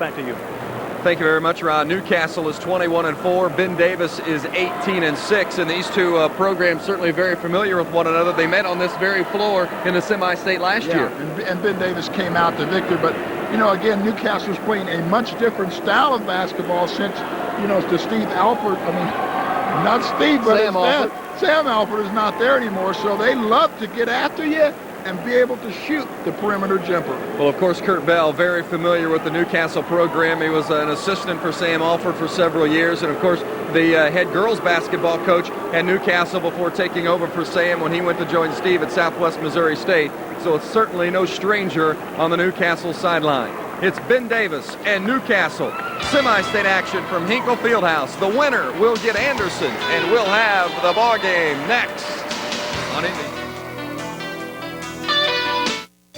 back to you. Thank you very much, Ron. Newcastle is 21-4. Ben Davis is 18-6, and these two programs certainly very familiar with one another. They met on this very floor in the semi-state last year. And Ben Davis came out the victor, but again, Newcastle's playing a much different style of basketball since to Steve Alford. I mean, not Steve, but Sam Alford. Sam Alford is not there anymore, so they love to get after you and be able to shoot the perimeter jumper. Well, of course, Kurt Bell, very familiar with the Newcastle program. He was an assistant for Sam Alford for several years, and of course, the head girls basketball coach at Newcastle before taking over for Sam when he went to join Steve at Southwest Missouri State. So it's certainly no stranger on the Newcastle sideline. It's Ben Davis and Newcastle. Semi-state action from Hinkle Fieldhouse. The winner will get Anderson, and we'll have the ball game next on Indy.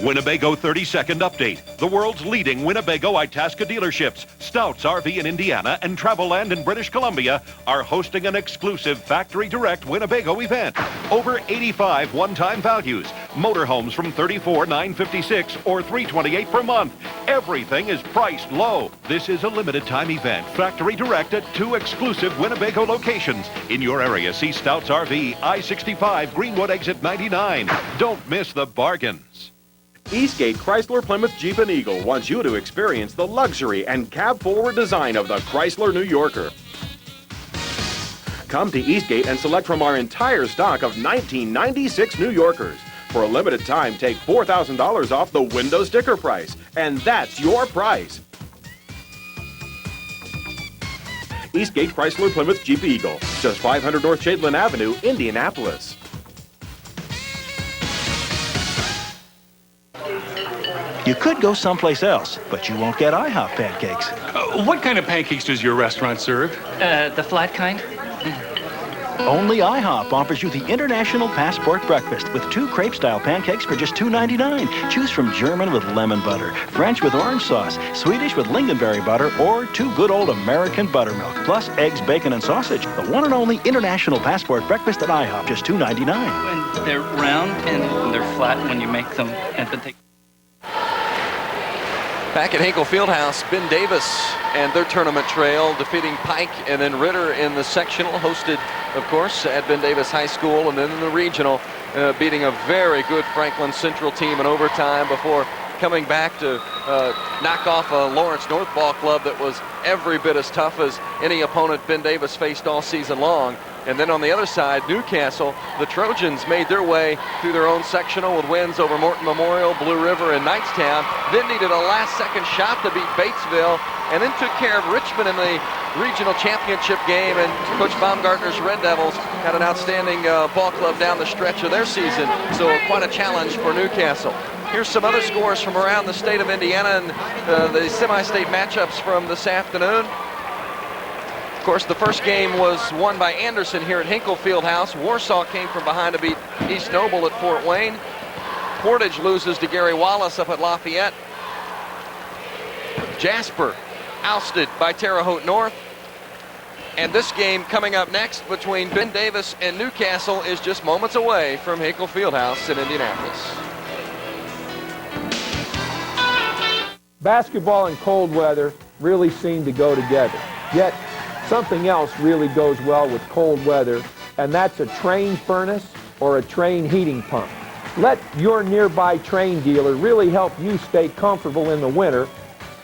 Winnebago 30-second update. The world's leading Winnebago Itasca dealerships, Stouts RV in Indiana and Travelland in British Columbia, are hosting an exclusive Factory Direct Winnebago event. Over 85 one-time values. Motorhomes from $34,956 or $328 per month. Everything is priced low. This is a limited time event. Factory Direct at 2 exclusive Winnebago locations. In your area, see Stouts RV, I-65, Greenwood exit 99. Don't miss the bargains. Eastgate Chrysler Plymouth Jeep and Eagle wants you to experience the luxury and cab-forward design of the Chrysler New Yorker. Come to Eastgate and select from our entire stock of 1996 New Yorkers. For a limited time, take $4,000 off the window sticker price, and that's your price. Eastgate Chrysler Plymouth Jeep Eagle, just 500 North Shadeland Avenue, Indianapolis. You could go someplace else, but you won't get IHOP pancakes. What kind of pancakes does your restaurant serve? The flat kind? Only IHOP offers you the International Passport Breakfast with 2 crepe-style pancakes for just $2.99. Choose from German with lemon butter, French with orange sauce, Swedish with lingonberry butter, or 2 good old American buttermilk, plus eggs, bacon, and sausage. The one and only International Passport Breakfast at IHOP, just $2.99. And they're round and they're flat when you make them, and but they... Back at Hinkle Fieldhouse, Ben Davis and their tournament trail defeating Pike and then Ritter in the sectional, hosted, of course, at Ben Davis High School, and then in the regional, beating a very good Franklin Central team in overtime before coming back to knock off a Lawrence North ball club that was every bit as tough as any opponent Ben Davis faced all season long. And then on the other side, Newcastle, the Trojans made their way through their own sectional with wins over Morton Memorial, Blue River, and Knightstown. Then needed a last-second shot to beat Batesville, and then took care of Richmond in the regional championship game. And Coach Baumgartner's Red Devils had an outstanding ball club down the stretch of their season. So quite a challenge for Newcastle. Here's some other scores from around the state of Indiana and the semi-state matchups from this afternoon. Of course, the first game was won by Anderson here at Hinkle Fieldhouse. Warsaw came from behind to beat East Noble at Fort Wayne. Portage loses to Gary Wallace up at Lafayette. Jasper ousted by Terre Haute North. And this game coming up next between Ben Davis and Newcastle is just moments away from Hinkle Fieldhouse in Indianapolis. Basketball and cold weather really seem to go together. Yet something else really goes well with cold weather, and that's a Trane furnace or a Trane heating pump. Let your nearby Trane dealer really help you stay comfortable in the winter,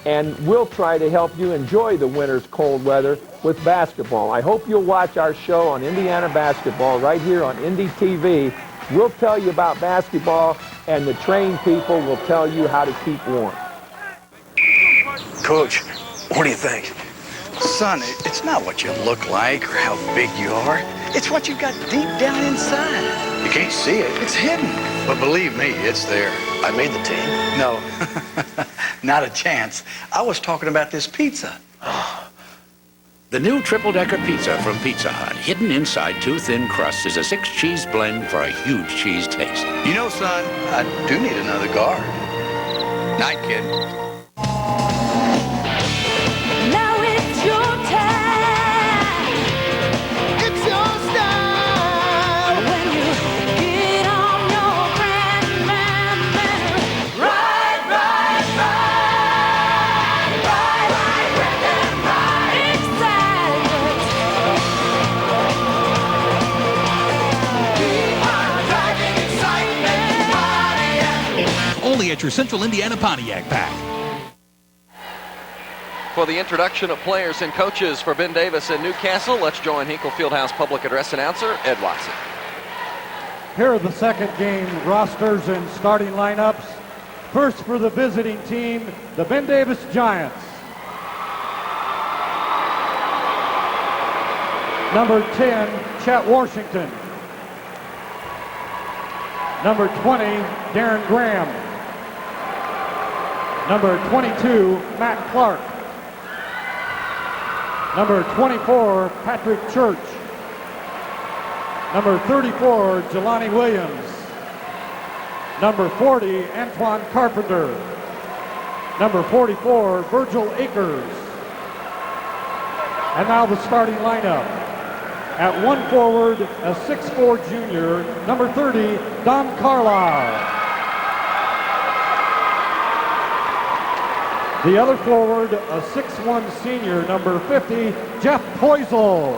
and we'll try to help you enjoy the winter's cold weather with basketball. I hope you'll watch our show on Indiana basketball right here on Indy TV. We'll tell you about basketball, and the Trane people will tell you how to keep warm. Coach, what do you think? Son, it's not what you look like or how big you are. It's what you got deep down inside. You can't see it. It's hidden. But believe me, it's there. I made the team. No, not a chance. I was talking about this pizza. The new triple-decker pizza from Pizza Hut, hidden inside 2 thin crusts, is a 6-cheese blend for a huge cheese taste. You know, son, I do need another guard. Night, kid. at your Central Indiana Pontiac pack. For the introduction of players and coaches for Ben Davis and Newcastle, let's join Hinkle Fieldhouse Public Address announcer Ed Watson. Here are the second game rosters and starting lineups. First for the visiting team, the Ben Davis Giants. Number 10, Chet Washington. Number 20, Darren Graham. Number 22, Matt Clark. Number 24, Patrick Church. Number 34, Jelani Williams. Number 40, Antoine Carpenter. Number 44, Virgil Akers. And now the starting lineup. At one forward, a 6'4 junior, number 30, Don Carlisle. The other forward, a 6'1 senior, number 50, Jeff Poisel.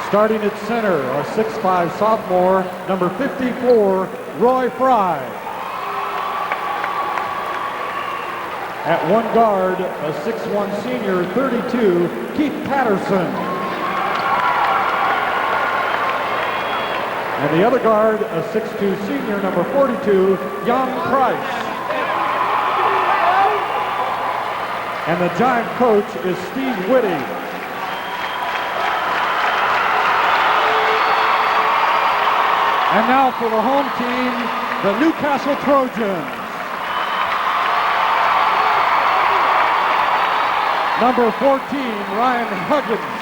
Starting at center, a 6'5 sophomore, number 54, Roy Fry. At one guard, a 6'1 senior, 32, Keith Patterson. And the other guard, a 6'2 senior, number 42, Jan Price. And the Giant coach is Steve Whitty. And now for the home team, the Newcastle Trojans. Number 14, Ryan Huggins.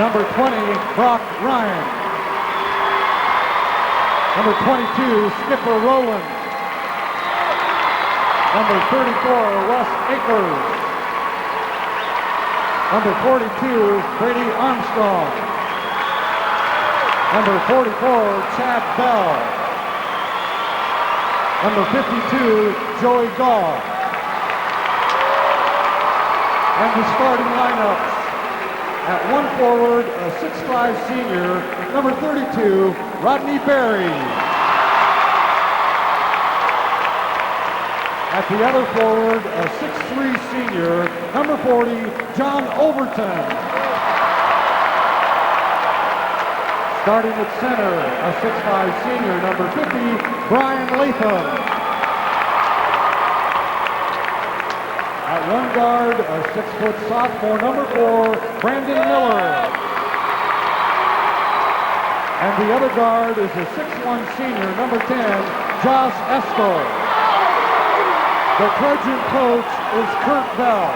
Number 20, Brock Ryan. Number 22, Skipper Rowland. Number 34, Wes Akers. Number 42, Brady Armstrong. Number 44, Chad Bell. Number 52, Joey Gaw. And the starting lineups. At one forward, a 6'5 senior, number 32, Rodney Berry. At the other forward, a 6'3 senior, number 40, John Overton. Starting at center, a 6'5 senior, number 50, Brian Latham. At one guard, a 6-foot sophomore, number 4, Brandon Miller. And the other guard is a 6'1 senior, number 10, Josh Eskel. The Trojan coach is Kurt Bell.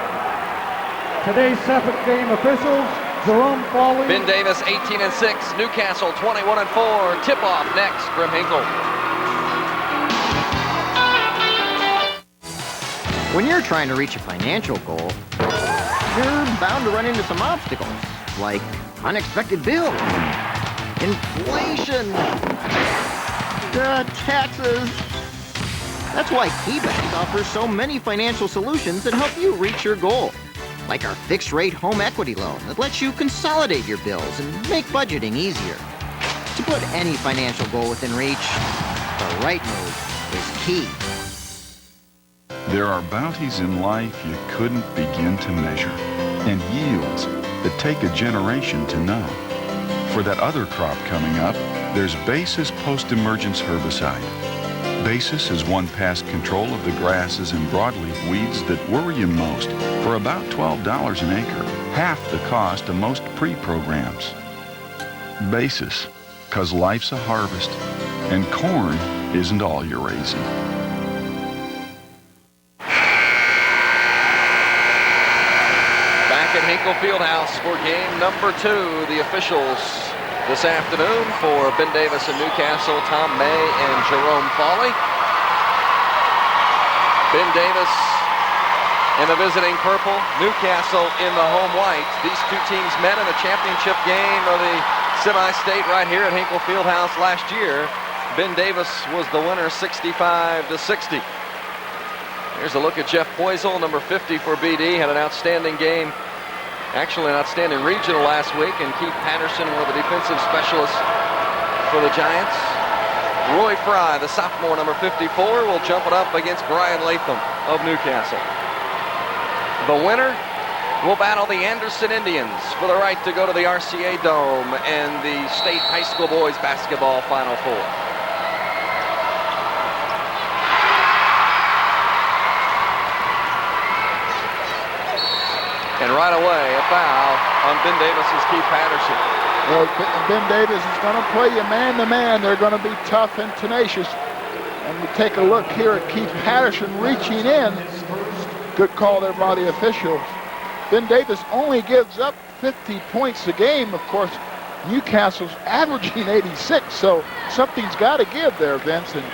Today's second game officials, Jerome Foley. Ben Davis 18-6, Newcastle 21-4. Tip-off next from Hinkle. When you're trying to reach a financial goal, you're bound to run into some obstacles, like unexpected bills, inflation, taxes. That's why KeyBank offers so many financial solutions that help you reach your goal, like our fixed-rate home equity loan that lets you consolidate your bills and make budgeting easier. To put any financial goal within reach, the right move is key. There are bounties in life you couldn't begin to measure, and yields that take a generation to know. For that other crop coming up, there's Basis Post-Emergence Herbicide. Basis has won past control of the grasses and broadleaf weeds that worry you most for about $12 an acre, half the cost of most pre-programs. Basis, 'cause life's a harvest, and corn isn't all you're raising. Back at Hinkle Fieldhouse for game number 2. The officials this afternoon for Ben Davis and Newcastle, Tom May and Jerome Foley. Ben Davis in the visiting purple, Newcastle in the home white. These two teams met in a championship game of the semi-state right here at Hinkle Fieldhouse last year. Ben Davis was the winner 65-60. Here's a look at Jeff Poisel, number 50 for BD, had an outstanding game. Actually, an outstanding regional last week, and Keith Patterson, one of the defensive specialists for the Giants. Roy Fry, the sophomore, number 54, will jump it up against Brian Latham of Newcastle. The winner will battle the Anderson Indians for the right to go to the RCA Dome and the state high school boys basketball Final Four. And right away, a foul on Ben Davis's Keith Patterson. Well, Ben Davis is going to play you man-to-man. They're going to be tough and tenacious. And we take a look here at Keith Patterson reaching in. Good call there by the officials. Ben Davis only gives up 50 points a game. Of course, Newcastle's averaging 86, so something's got to give there, Vincent.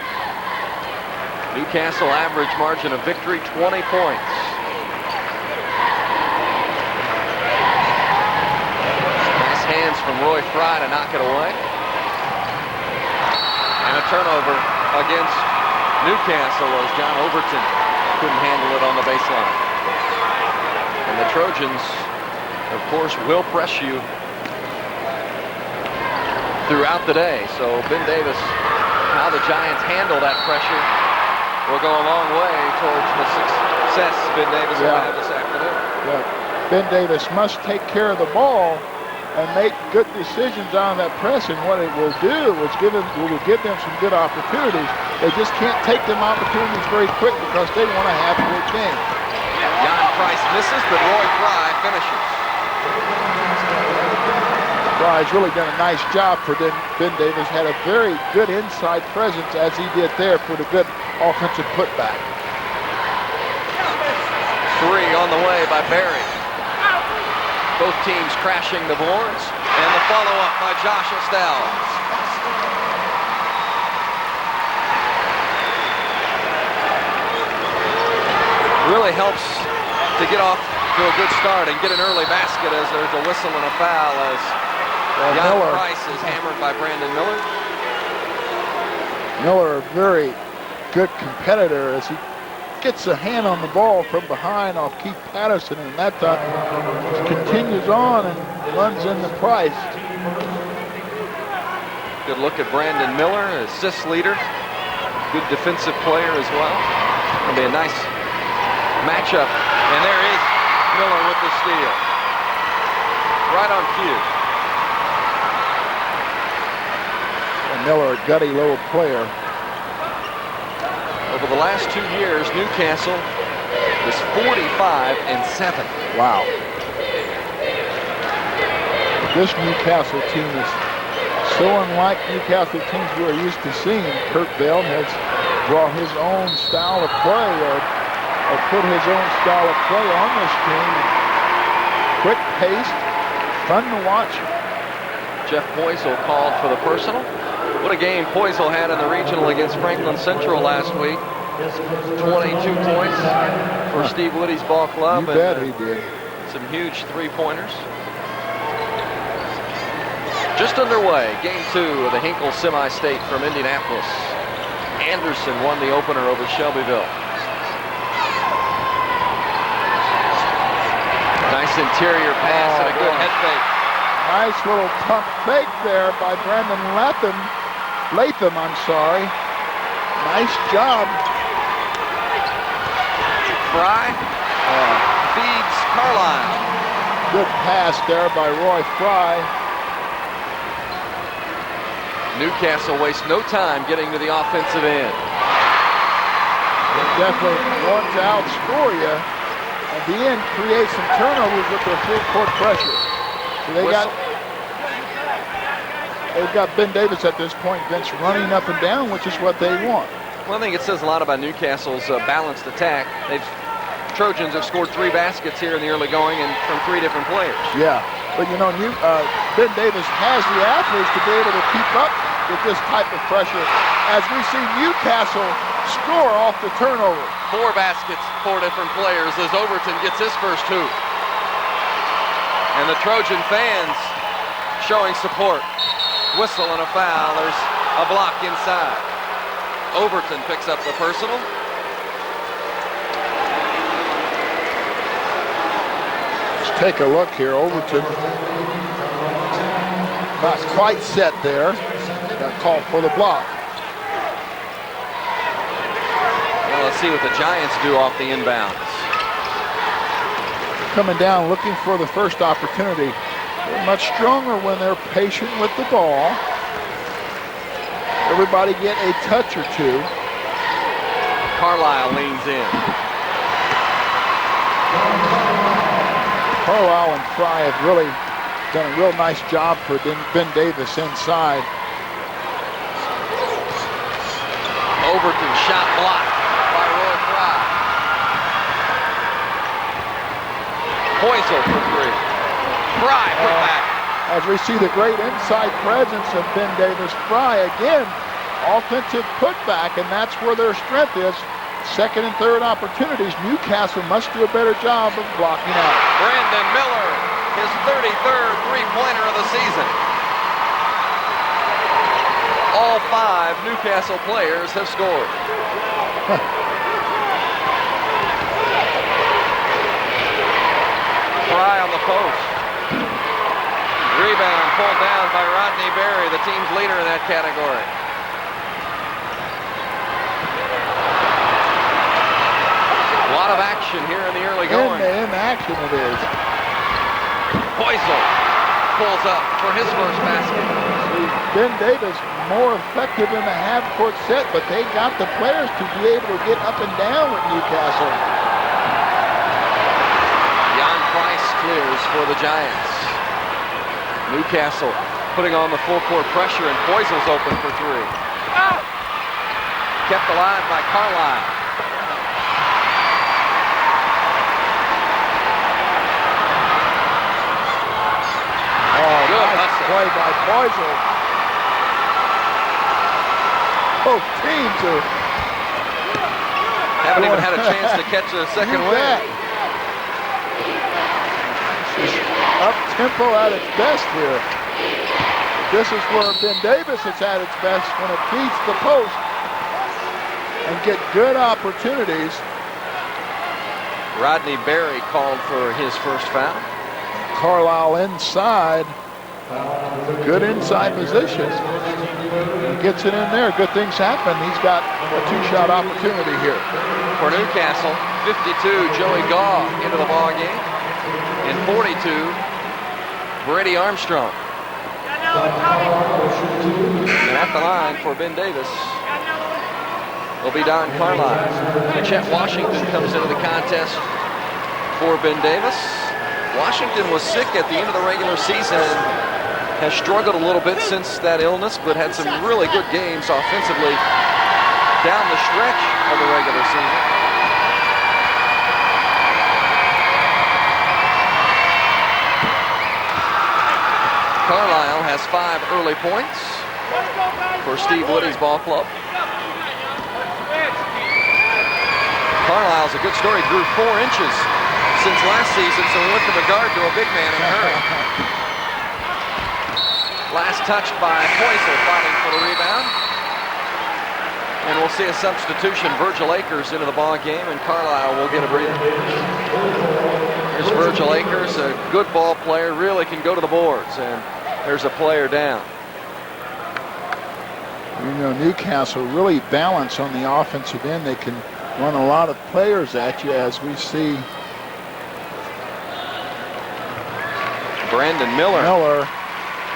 Newcastle average margin of victory, 20 points. Hands from Roy Fry to knock it away. And a turnover against Newcastle as John Overton couldn't handle it on the baseline. And the Trojans, of course, will press you throughout the day. So Ben Davis, how the Giants handle that pressure will go a long way towards the success Ben Davis will have this afternoon. Yeah. Ben Davis must take care of the ball and make good decisions on that press, and what it will do is will give them some good opportunities. They just can't take them opportunities very quick because they want to have a good game. Jan Price misses, but Roy Fry finishes. Fry's really done a nice job for Ben Davis. Had a very good inside presence as he did there for the good offensive putback. 3 on the way by Barry. Both teams crashing the boards, and the follow-up by Josh Estelle. Really helps to get off to a good start and get an early basket as there's a whistle and a foul as Jan Price is hammered by Brandon Miller. Miller, a very good competitor as he gets a hand on the ball from behind off Keith Patterson, and that time continues on and runs into Price. Good look at Brandon Miller, assist leader. Good defensive player as well. It'll be a nice matchup. And there is Miller with the steal. Right on cue. And Miller, a gutty little player. Over the last 2 years, Newcastle is 45-7. Wow. This Newcastle team is so unlike Newcastle teams we're used to seeing. Kurt Bell has brought his own style of play or put his own style of play on this team. Quick paced, fun to watch. Jeff Poisel called for the personal. What a game Poisel had in the regional against Franklin Central last week. 22 points for Steve Woody's ball club. You bet he did. Some huge three-pointers. Just underway, game 2 of the Hinkle Semi-State from Indianapolis. Anderson won the opener over Shelbyville. Nice interior pass and a good head fake. Nice little pump fake there by Brandon Latham. Nice job. Fry feeds Carlisle. Good pass there by Roy Fry. Newcastle wastes no time getting to the offensive end. They definitely want to outscore you. At the end, create some turnovers with their full court pressure. So they've got Ben Davis at this point, Vince, running up and down, which is what they want. Well, I think it says a lot about Newcastle's balanced attack. Trojans have scored 3 baskets here in the early going and from 3 different players. Yeah, but you know, Ben Davis has the athletes to be able to keep up with this type of pressure as we see Newcastle score off the turnover. 4 baskets, 4 different players as Overton gets his first hoop. And the Trojan fans showing support. Whistle and a foul. There's a block inside. Overton picks up the personal. Let's take a look here. Overton not quite set there. Got called for the block. let's see what the Giants do off the inbounds. Coming down looking for the first opportunity. They're much stronger when they're patient with the ball. Everybody get a touch or two. Carlisle leans in. Carlisle and Fry have really done a real nice job for Ben Davis inside. Overton shot blocked by Roy Fry. Poisel for three. Fry put back. As we see the great inside presence of Ben Davis. Fry again, offensive putback, and that's where their strength is. Second and third opportunities. Newcastle must do a better job of blocking out. Brandon Miller, his 33rd three-pointer of the season. All 5 Newcastle players have scored. Fry on the post. Rebound pulled down by Rodney Berry, the team's leader in that category. A lot of action here in the early going. In action it is. Poisel pulls up for his first basket. Ben Davis more effective in the half-court set, but they got the players to be able to get up and down with Newcastle. Jan Price clears for the Giants. Newcastle putting on the full-court pressure, and Poisel's open for three. Kept alive by Carlisle. Good nice play by Poisel. Both teams haven't even had a chance to catch a second win. Up tempo at its best here. This is where Ben Davis is at its best, when it beats the post and get good opportunities. Rodney Berry called for his first foul. Carlisle inside. Good inside position. He gets it in there. Good things happen. He's got a two-shot opportunity here. For Newcastle, 52, Joey Gaw into the ball game. And 42, Brady Armstrong. And at the line for Ben Davis will be Don Carlisle. And Chet Washington comes into the contest for Ben Davis. Washington was sick at the end of the regular season and has struggled a little bit since that illness, but had some really good games offensively down the stretch of the regular season. Carlisle has 5 early points for Steve Woody's ball club. Carlisle's a good story. Grew 4 inches since last season, so he went from a guard to a big man in a hurry. Last touched by Poisel, fighting for the rebound. And we'll see a substitution. Virgil Akers into the ball game, and Carlisle will get a breather. Here's Virgil Akers, a good ball player, really can go to the boards, and there's a player down. You know, Newcastle really balance on the offensive end. They can run a lot of players at you, as we see. Brandon Miller.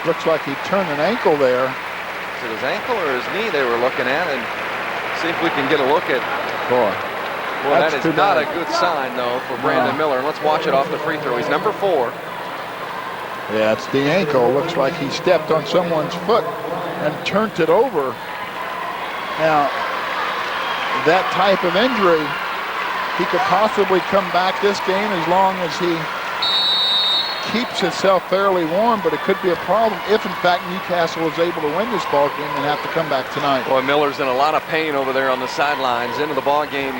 Looks like he turned an ankle there. Is it his ankle or his knee they were looking at? And see if we can get a look at. Boy, well, that is not a good sign, though, for Brandon Miller. And let's watch it off the free throw. He's number 4. Yeah, it's the ankle. Looks like he stepped on someone's foot and turned it over. Now, that type of injury, he could possibly come back this game as long as he keeps himself fairly warm, but it could be a problem if, in fact, Newcastle is able to win this ball game and have to come back tonight. Boy, Miller's in a lot of pain over there on the sidelines. Into the ball game,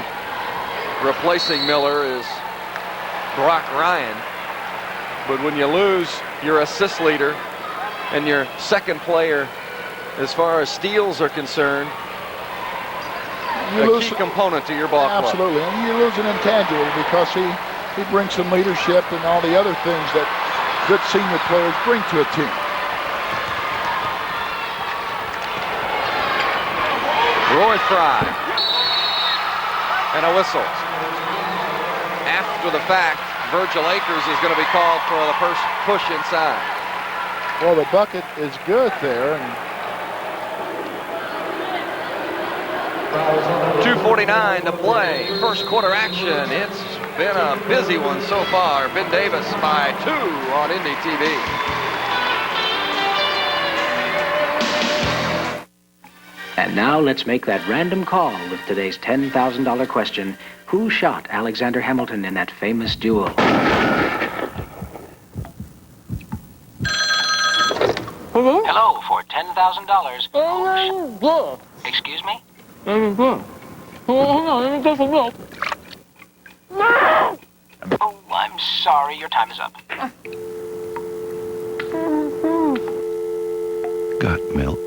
replacing Miller is Brock Ryan. But when you lose your assist leader and your second player, as far as steals are concerned, a key component to your ball club. Absolutely, and you lose an intangible because he brings some leadership and all the other things that good senior players bring to a team. Roy Fry. and a whistle. After the fact, Virgil Akers is going to be called for the first push inside. Well, the bucket is good there. And 2:49 to play. First quarter action. It's been a busy one so far. Ben Davis by 2 on Indy TV. And now let's make that random call with today's $10,000 question. Who shot Alexander Hamilton in that famous duel? Hello, for $10,000. Excuse me? Oh, I'm sorry, your time is up. Got milk?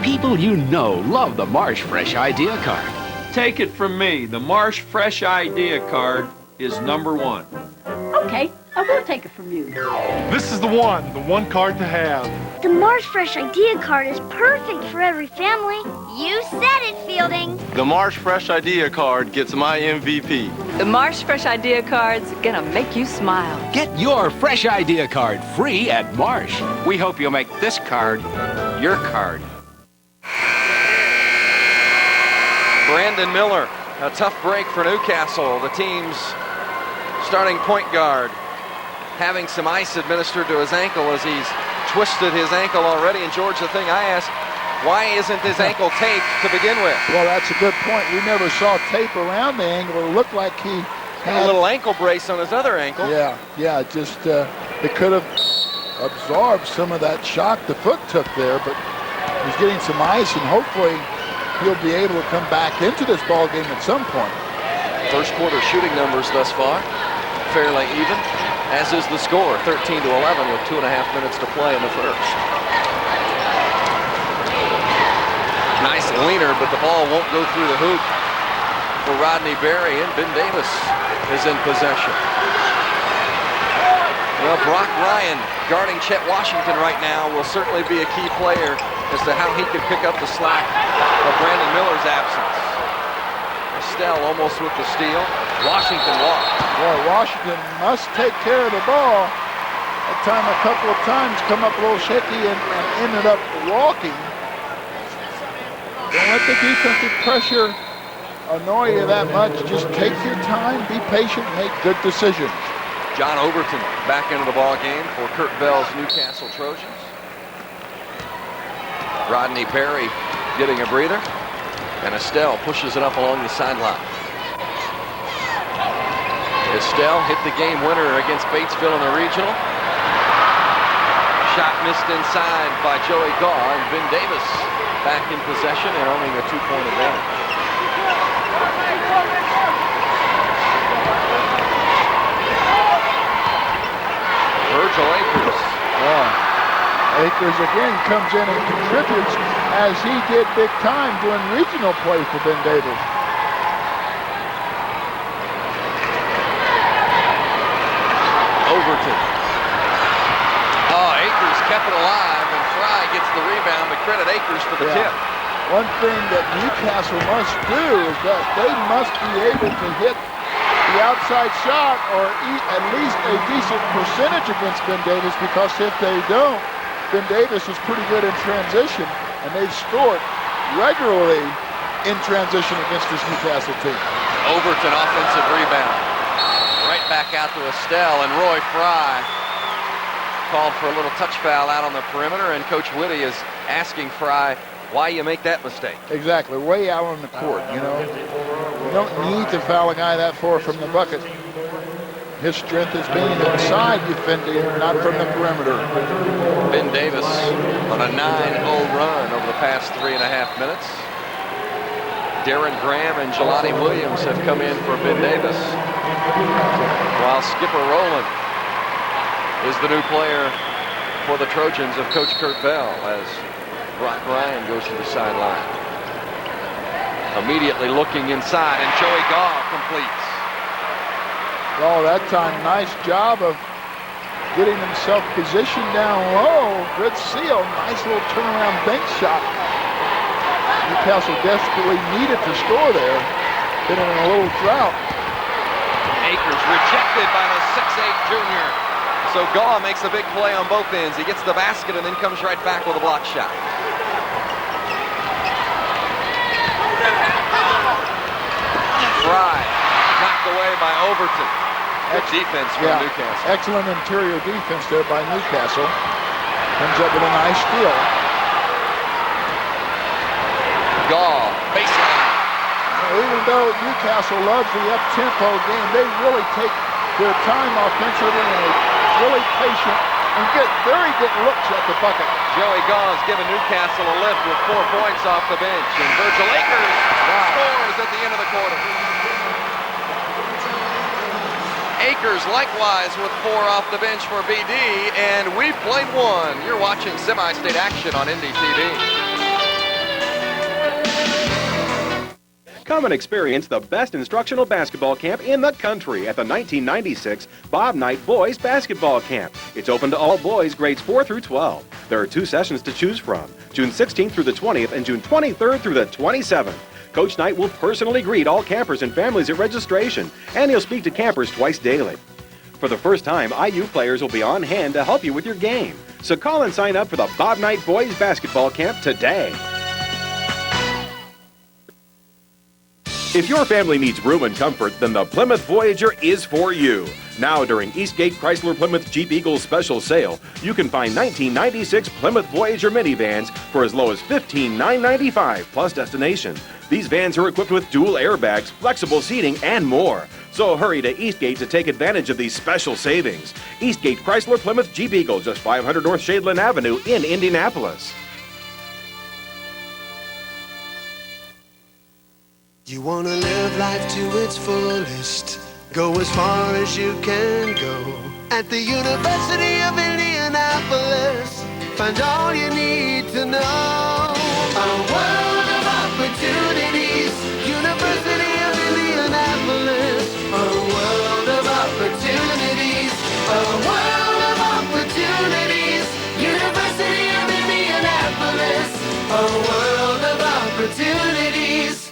People you know love the Marsh Fresh Idea Card. Take it from me, the Marsh Fresh Idea Card is #1. Okay, I will take it from you. This is the one card to have. The Marsh Fresh Idea Card is perfect for every family. You said it, Fielding. The Marsh Fresh Idea Card gets my MVP. The Marsh Fresh Idea Card's gonna make you smile. Get your Fresh Idea Card free at Marsh. We hope you'll make this card your card. Brandon Miller, a tough break for Newcastle. The team's starting point guard having some ice administered to his ankle as he's twisted his ankle already. And George, the thing I asked, why isn't his ankle taped to begin with? Well, that's a good point. We never saw tape around the ankle. It looked like he had a little ankle brace on his other ankle. Yeah, just it could have absorbed some of that shock the foot took there, but he's getting some ice, and hopefully he'll be able to come back into this ball game at some point. First quarter shooting numbers thus far, fairly even, as is the score, 13-11 with 2.5 minutes to play in the first. Nice leaner, but the ball won't go through the hoop for Rodney Berry, and Ben Davis is in possession. Well, Brock Ryan guarding Chet Washington right now will certainly be a key player as to how he can pick up the slack of Brandon Miller's absence. Estelle almost with the steal. Washington walked. Boy, Washington must take care of the ball. That time a couple of times come up a little shaky and ended up walking. Don't let the defensive pressure annoy you that much. Just take your time, be patient, make good decisions. John Overton back into the ball game for Kurt Bell's Newcastle Trojans. Rodney Berry getting a breather, and Estelle pushes it up along the sideline. Estelle hit the game winner against Batesville in the regional. Shot missed inside by Joey Gaw, and Ben Davis back in possession and owning a 2-point advantage. Virgil Akers. Akers again comes in and contributes as he did big time doing regional play for Ben Davis. Overton. Akers kept it alive, and Fry gets the rebound, but credit Akers for the tip. One thing that Newcastle must do is that they must be able to hit the outside shot, or at least a decent percentage against Ben Davis, because if they don't, Ben Davis is pretty good in transition, and they've scored regularly in transition against this Newcastle team. Overton offensive rebound. Right back out to Estelle, and Roy Fry called for a little touch foul out on the perimeter, and Coach Whitty is asking Fry why you make that mistake. Exactly, way out on the court, you know. You don't need to foul a guy that far from the bucket. His strength is being inside defending, not from the perimeter. Ben Davis on a 9-0 run over the past 3.5 minutes. Darren Graham and Jelani Williams have come in for Ben Davis, while Skipper Rowland is the new player for the Trojans of Coach Kurt Bell, as Brock Ryan goes to the sideline. Immediately looking inside, and Joey Gaw completes. Oh, that time, nice job of getting himself positioned down low. Good seal, nice little turnaround bank shot. Newcastle desperately needed to score there. been in a little drought. Akers rejected by the 6'8 junior. So Gaw makes a big play on both ends. He gets the basket and then comes right back with a block shot. Fry knocked away by Overton. Good defense from Newcastle. Excellent interior defense there by Newcastle. Comes up with a nice steal. Gaw, baseline. Even though Newcastle loves the up-tempo game, they really take their time offensively and they're really patient and get very good looks at the bucket. Joey Gau's given Newcastle a lift with 4 points off the bench, and Virgil Akers scores at the end of the quarter. Akers likewise with 4 off the bench for BD, and we've played 1. You're watching semi-state action on NDTV. Come and experience the best instructional basketball camp in the country at the 1996 Bob Knight Boys Basketball Camp. It's open to all boys grades 4 through 12. There are 2 sessions to choose from, June 16th through the 20th and June 23rd through the 27th. Coach Knight will personally greet all campers and families at registration, and he'll speak to campers twice daily. For the first time, IU players will be on hand to help you with your game. So call and sign up for the Bob Knight Boys Basketball Camp today. If your family needs room and comfort, then the Plymouth Voyager is for you. Now, during Eastgate Chrysler Plymouth Jeep Eagles special sale, you can find 1996 Plymouth Voyager minivans for as low as $15,995 plus destination. These vans are equipped with dual airbags, flexible seating, and more. So hurry to Eastgate to take advantage of these special savings. Eastgate Chrysler Plymouth Jeep Eagle, just 500 North Shadeland Avenue in Indianapolis. You want to live life to its fullest. Go as far as you can go. At the University of Indianapolis, find all you need to know. A world of opportunities. University of Indianapolis. A world of opportunities. A world of opportunities. University of Indianapolis. A world of opportunities.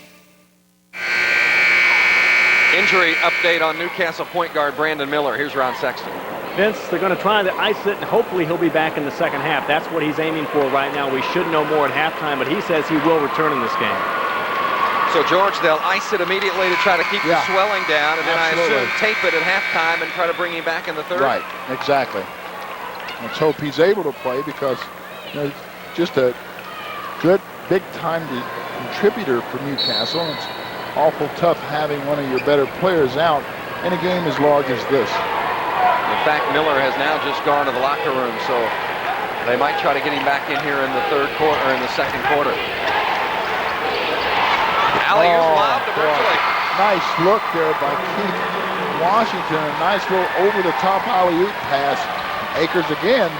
Injury update on Newcastle point guard Brandon Miller. Here's Ron Sexton. Vince, they're going to try to ice it, and hopefully he'll be back in the second half. That's what he's aiming for right now. We should know more at halftime, but he says he will return in this game. So, George, they'll ice it immediately to try to keep the swelling down, and then I assume tape it at halftime and try to bring him back in the third? Right, exactly. Let's hope he's able to play because just a good, big-time contributor for Newcastle. It's awful tough having one of your better players out in a game as large as this. In fact, Miller has now just gone to the locker room, so they might try to get him back in here in the third quarter, or in the second quarter. Alley-oop lob to Virgil Akers. Nice look there by Keith Washington. A nice little over-the-top alley-oop pass. Akers again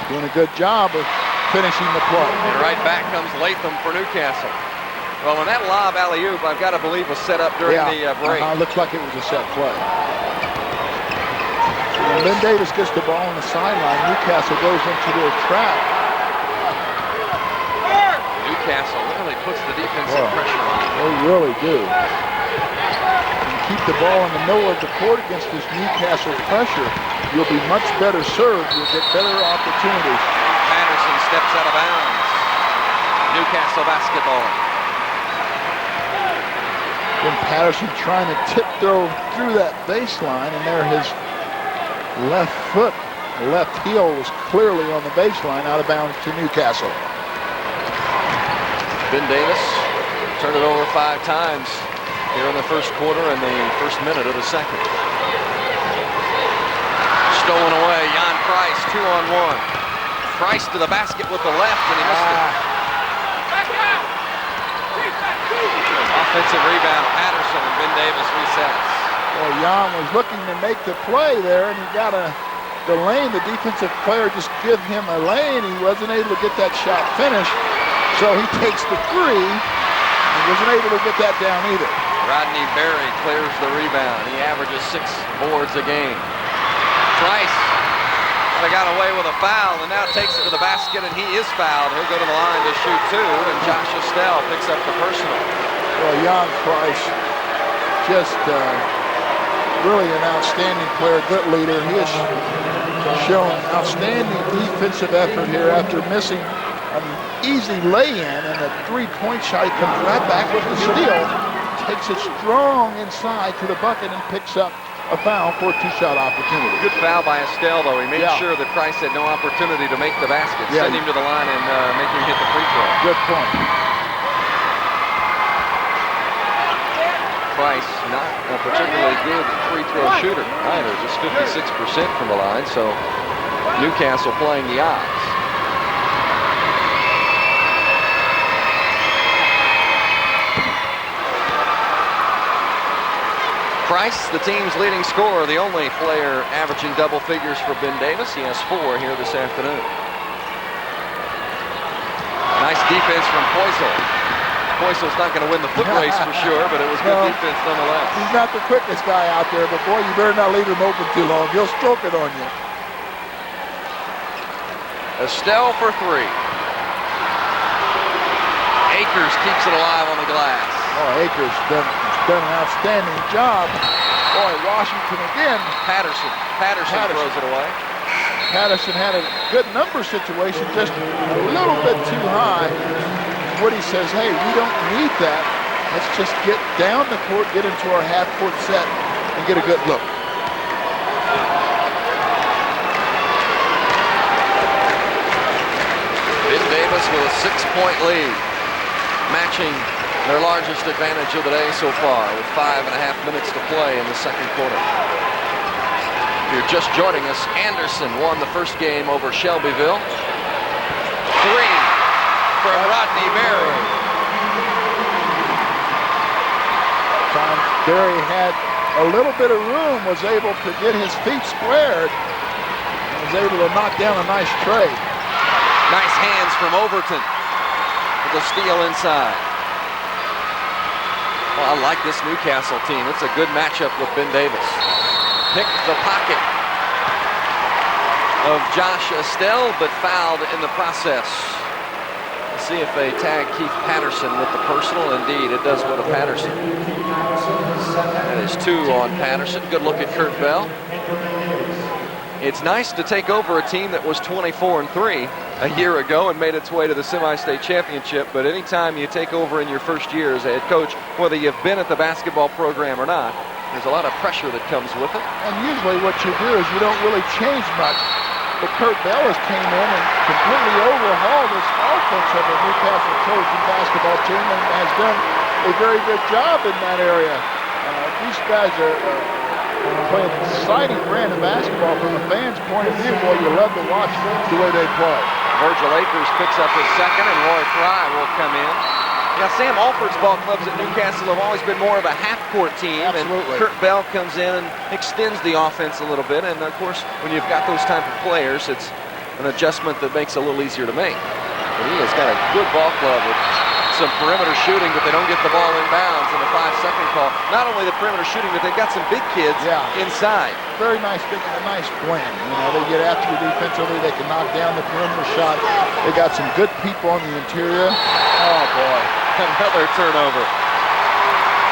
doing a good job of finishing the play. And right back comes Latham for Newcastle. Well, when that lob alley-oop, I've got to believe, was set up during the break. Looked like it was a set play. When Ben Davis gets the ball on the sideline, Newcastle goes into their trap. Newcastle literally puts the defensive pressure on. They really do. And keep the ball in the middle of the court against this Newcastle pressure, you'll be much better served. You'll get better opportunities. Patterson steps out of bounds. Newcastle basketball. Then Patterson trying to tiptoe through that baseline, and there his left foot, left heel was clearly on the baseline, out of bounds to Newcastle. Ben Davis turned it over 5 times here in the first quarter and the first minute of the second. Stolen away, Jan Price, 2-on-1. Price to the basket with the left, and he missed it. Offensive rebound, Patterson, and Ben Davis resets. Well, Jan was looking to make the play there, and he got the lane. The defensive player just give him a lane. He wasn't able to get that shot finished, so he takes the three. He wasn't able to get that down either. Rodney Berry clears the rebound. He averages 6 boards a game. Price got away with a foul and now takes it to the basket, and he is fouled. He'll go to the line to shoot 2, and Josh Estelle picks up the personal. Well, Jan Price just really an outstanding player, good leader. He has shown outstanding defensive effort here after missing an easy lay-in and a three-point shot. He comes right back with the steal, takes it strong inside to the bucket and picks up a foul for a two-shot opportunity. Good foul by Estelle, though. He made sure that Price had no opportunity to make the basket. Send him to the line and make him hit the free throw. Good point. Price, not a particularly good free throw shooter either, just 56% from the line, so Newcastle playing the odds. Price, the team's leading scorer, the only player averaging double figures for Ben Davis. He has 4 here this afternoon. Nice defense from Poisel. Poisel's not going to win the foot race for sure, but it was good defense nonetheless. He's not the quickest guy out there, but boy, you better not leave him open too long. He'll stroke it on you. Estelle for 3. Akers keeps it alive on the glass. Oh, Akers done an outstanding job. Boy, Washington again. Patterson throws it away. Patterson had a good number situation, just a little bit too high. Woody says, hey, we don't need that. Let's just get down the court, get into our half-court set, and get a good look. Ben Davis with a 6-point lead, matching their largest advantage of the day so far with 5.5 minutes to play in the second quarter. If you're just joining us, Anderson won the first game over Shelbyville. 3 from Rodney Berry. Berry had a little bit of room, was able to get his feet squared, and was able to knock down a nice trade. Nice hands from Overton with a steal inside. Well, I like this Newcastle team. It's a good matchup with Ben Davis. Picked the pocket of Josh Estelle, but fouled in the process. Let's see if they tag Keith Patterson with the personal. Indeed, it does go to Patterson. That is 2 on Patterson. Good look at Kurt Bell. It's nice to take over a team that was 24-3 a year ago and made its way to the semi-state championship, but anytime you take over in your first year as a head coach, whether you've been at the basketball program or not, there's a lot of pressure that comes with it. And usually what you do is you don't really change much. But Kurt Bell has came in and completely overhauled this offense of the Newcastle Trojan basketball team and has done a very good job in that area. These guys are playing an exciting brand of basketball from the fans' point of view. Boy, you love to watch the way they play. Virgil Akers picks up his second, and Roy Fry will come in. Now, Sam Alford's ball clubs at Newcastle have always been more of a half-court team, Absolutely. And Kurt Bell comes in and extends the offense a little bit. And, of course, when you've got those type of players, it's an adjustment that makes it a little easier to make. But he has got a good ball club with some perimeter shooting, but they don't get the ball inbounds in the 5-second call. Not only the perimeter shooting, but they've got some big kids inside. Very nice, a nice blend. You know, they get after you defensively, they can knock down the perimeter shot. They got some good people on the interior. Oh boy, another turnover.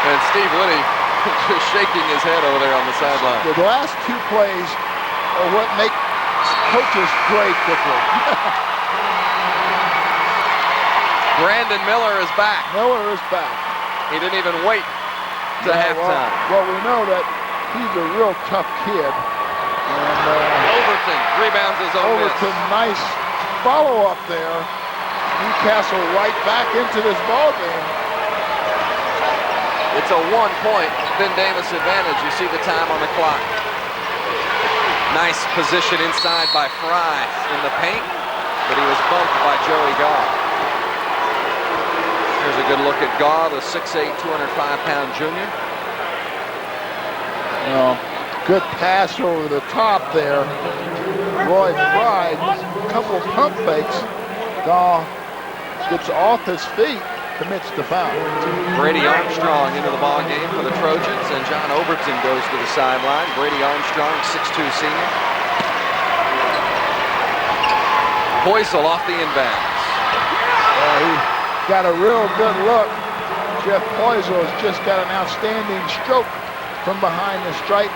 And Steve Liddy just shaking his head over there on the sideline. The last 2 plays are what make coaches play quickly. Brandon Miller is back. Miller is back. He didn't even wait to halftime. Well, we know that he's a real tough kid. And Overton rebounds his own Overton, nice follow-up there. Newcastle right back into this ball game. It's a 1-point Ben Davis advantage. You see the time on the clock. Nice position inside by Fry in the paint, but he was bumped by Joey Gaw. Here's a good look at Gaw, the 6'8", 205-pound junior. Good pass over the top there. Roy Fry, a couple of pump fakes. Gaw gets off his feet, commits the foul. Brady Armstrong into the ball game for the Trojans, and John Overton goes to the sideline. Brady Armstrong, 6'2" senior. Poisel off the inbounds. He got a real good look Jeff Poisel has just got an outstanding stroke from behind the stripe.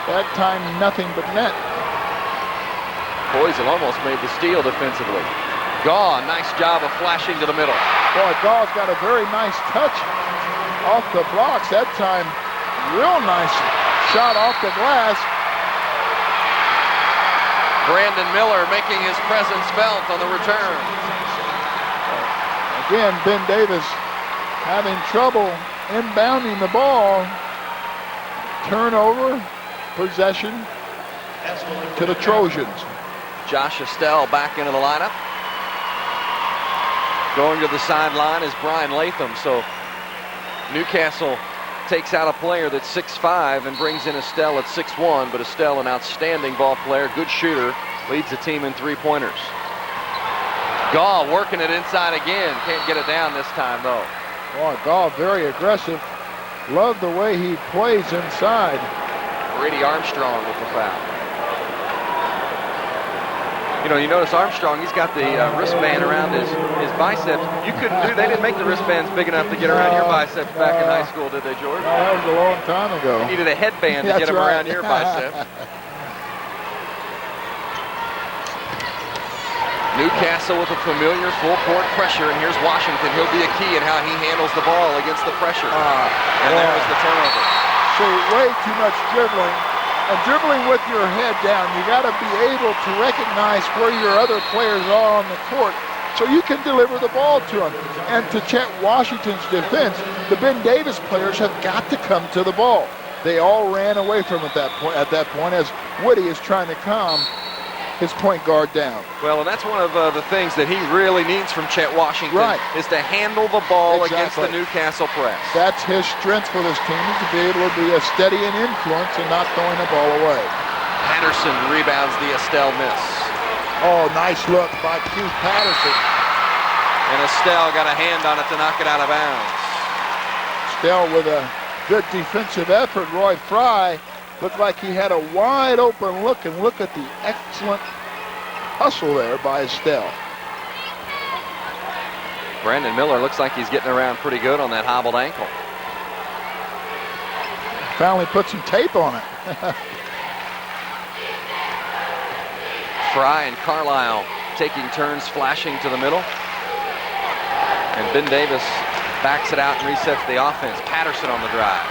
That time, nothing but net. Poisel almost made the steal defensively. Gaw, nice job of flashing to the middle. Boy, Gaw's got a very nice touch off the blocks. That time, real nice shot off the glass. Brandon Miller making his presence felt on the return. Again, Ben Davis having trouble inbounding the ball. Turnover, possession to the Trojans. Josh Estelle back into the lineup. Going to the sideline is Brian Latham. So Newcastle takes out a player that's 6'5" and brings in Estelle at 6'1", but Estelle, an outstanding ball player, good shooter, leads the team in three-pointers. Gaw working it inside again. Can't get it down this time, though. Boy, Gaw very aggressive. Love the way he plays inside. Brady Armstrong with the foul. You know, you notice Armstrong, he's got the wristband around his biceps. You couldn't do, they didn't make the wristbands big enough to get around your biceps back in high school, did they, George? No, that was a long time ago. You needed a headband to get them around your biceps. Newcastle with a familiar full court pressure, and here's Washington. He'll be a key in how he handles the ball against the pressure. And there was the turnover. So way too much dribbling. And dribbling with your head down, you got to be able to recognize where your other players are on the court so you can deliver the ball to them. And to Chet Washington's defense, the Ben Davis players have got to come to the ball. They all ran away from it at that point as Woody is trying to calm his point guard down. Well, and that's one of the things that he really needs from Chet Washington, is to handle the ball against the Newcastle press. That's his strength for this team, is to be able to be a steady and influence and not throwing the ball away. Patterson rebounds the Estelle miss. Oh, nice look by Keith Patterson. And Estelle got a hand on it to knock it out of bounds. Estelle with a good defensive effort. Roy Fry looked like he had a wide open look, and look at the excellent hustle there by Estelle. Brandon Miller looks like he's getting around pretty good on that hobbled ankle. Finally put some tape on it. Fry and Carlisle taking turns flashing to the middle. And Ben Davis backs it out and resets the offense. Patterson on the drive.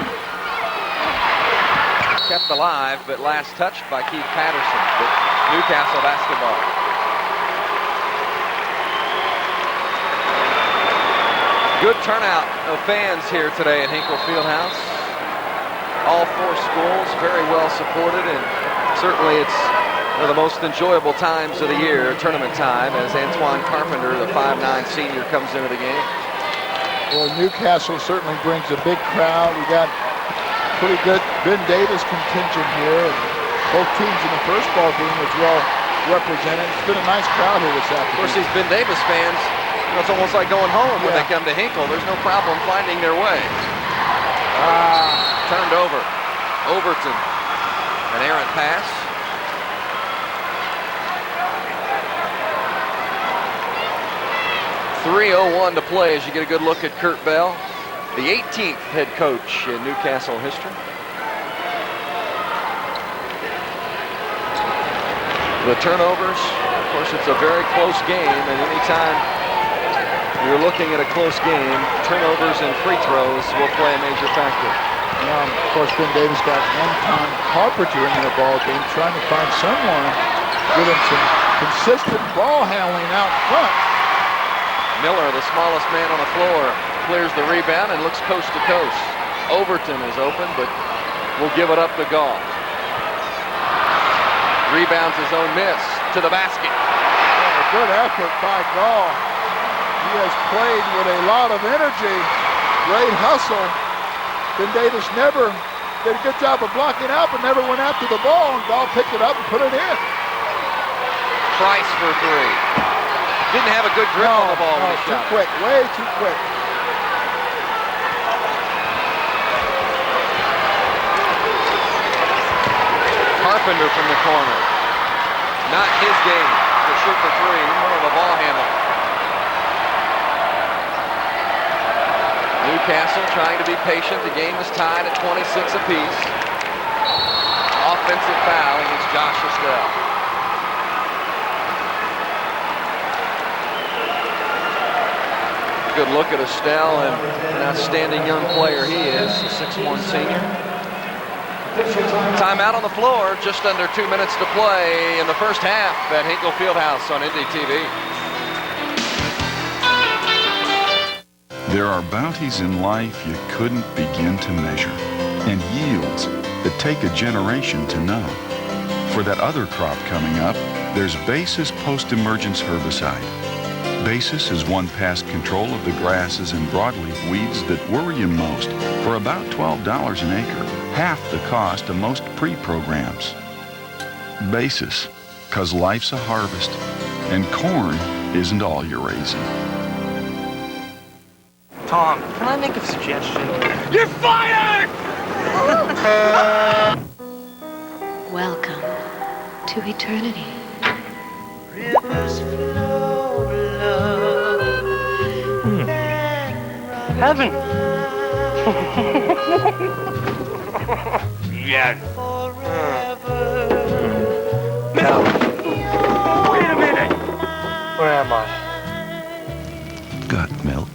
Kept alive, but last touched by Keith Patterson. But Newcastle basketball. Good turnout of fans here today at Hinkle Fieldhouse. All four schools very well supported, and certainly it's one of the most enjoyable times of the year, tournament time, as Antoine Carpenter, the 5'9" senior, comes into the game. Well, Newcastle certainly brings a big crowd. We got pretty good Ben Davis contingent here. Both teams in the first ball game was well represented. It's been a nice crowd here this afternoon. Of course, these Ben Davis fans, you know, it's almost like going home when they come to Hinkle. There's no problem finding their way. Turned over. Overton. An errant pass. .301 to play as you get a good look at Kurt Bell, the 18th head coach in Newcastle history. The turnovers, of course, it's a very close game, and anytime you're looking at a close game, turnovers and free throws will play a major factor. Of course, Ben Davis got Anton Carpenter into the ball game, trying to find someone, give him some consistent ball handling out front. Miller, the smallest man on the floor, clears the rebound and looks coast to coast. Overton is open, but will give it up to Gaw. Rebounds his own miss to the basket. A good effort by Gaw. He has played with a lot of energy. Great hustle. Ben Davis never did a good job of blocking out, but never went after the ball, and Gaw picked it up and put it in. Price for three. Didn't have a good grip on the ball when he too shot. Quick, way too quick. Carpenter from the corner. Not his game to shoot for three. He's more of a ball handler. Newcastle trying to be patient. The game is tied at 26 apiece. Offensive foul against Josh Estelle. Good look at Estelle, and an outstanding young player he is, a 6'1" senior. Timeout on the floor, just under 2 minutes to play in the first half at Hinkle Fieldhouse on NDTV. There are bounties in life you couldn't begin to measure, and yields that take a generation to know. For that other crop coming up, there's Basis Post-Emergence Herbicide. Basis has won past control of the grasses and broadleaf weeds that worry you most for about $12 an acre, half the cost of most pre-programs. Basis, 'cause life's a harvest, and corn isn't all you're raising. Tom, can I make a suggestion? You're fired! Welcome to eternity. Rivers flow, love. Heaven. Yeah. Now, wait a minute. Where am I? Gut milk.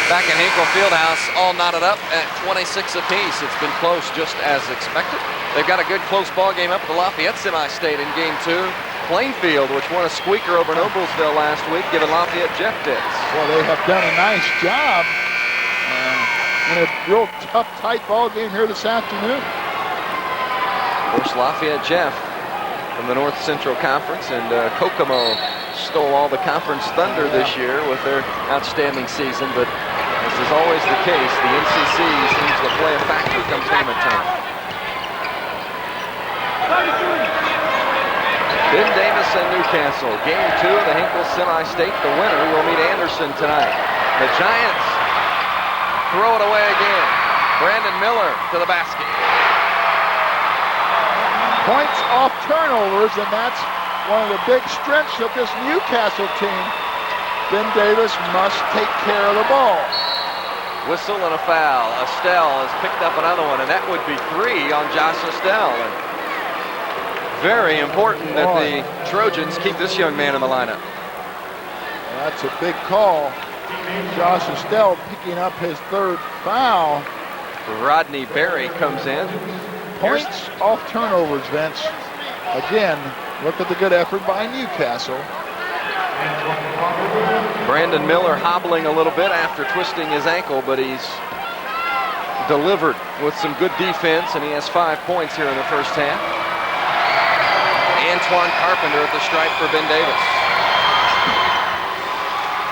Back in Hinkle Fieldhouse, all knotted up at 26 apiece. It's been close, just as expected. They've got a good close ball game up at the Lafayette Semi-State in Game 2. Plainfield, which won a squeaker over Noblesville last week, giving Lafayette Jeff fits. Well, they have done a nice job in a real tough, tight ball game here this afternoon. Of course, Lafayette Jeff from the North Central Conference, and Kokomo stole all the conference thunder this year with their outstanding season, but as is always the case, the NCC seems to play a factor come tournament time. Ben Davis and Newcastle, Game 2 of the Hinkle Semi-State. The winner will meet Anderson tonight. The Giants throw it away again. Brandon Miller to the basket. Points off turnovers, and that's one of the big strengths of this Newcastle team. Ben Davis must take care of the ball. Whistle and a foul. Estelle has picked up another one, and that would be 3 on Josh Estelle. And very important that the Trojans keep this young man in the lineup. That's a big call. Josh Estelle picking up his 3rd foul. Rodney Berry comes in. Points off turnovers, Vince. Again, look at the good effort by Newcastle. Brandon Miller hobbling a little bit after twisting his ankle, but he's delivered with some good defense, and he has 5 points here in the first half. Antoine Carpenter at the stripe for Ben Davis.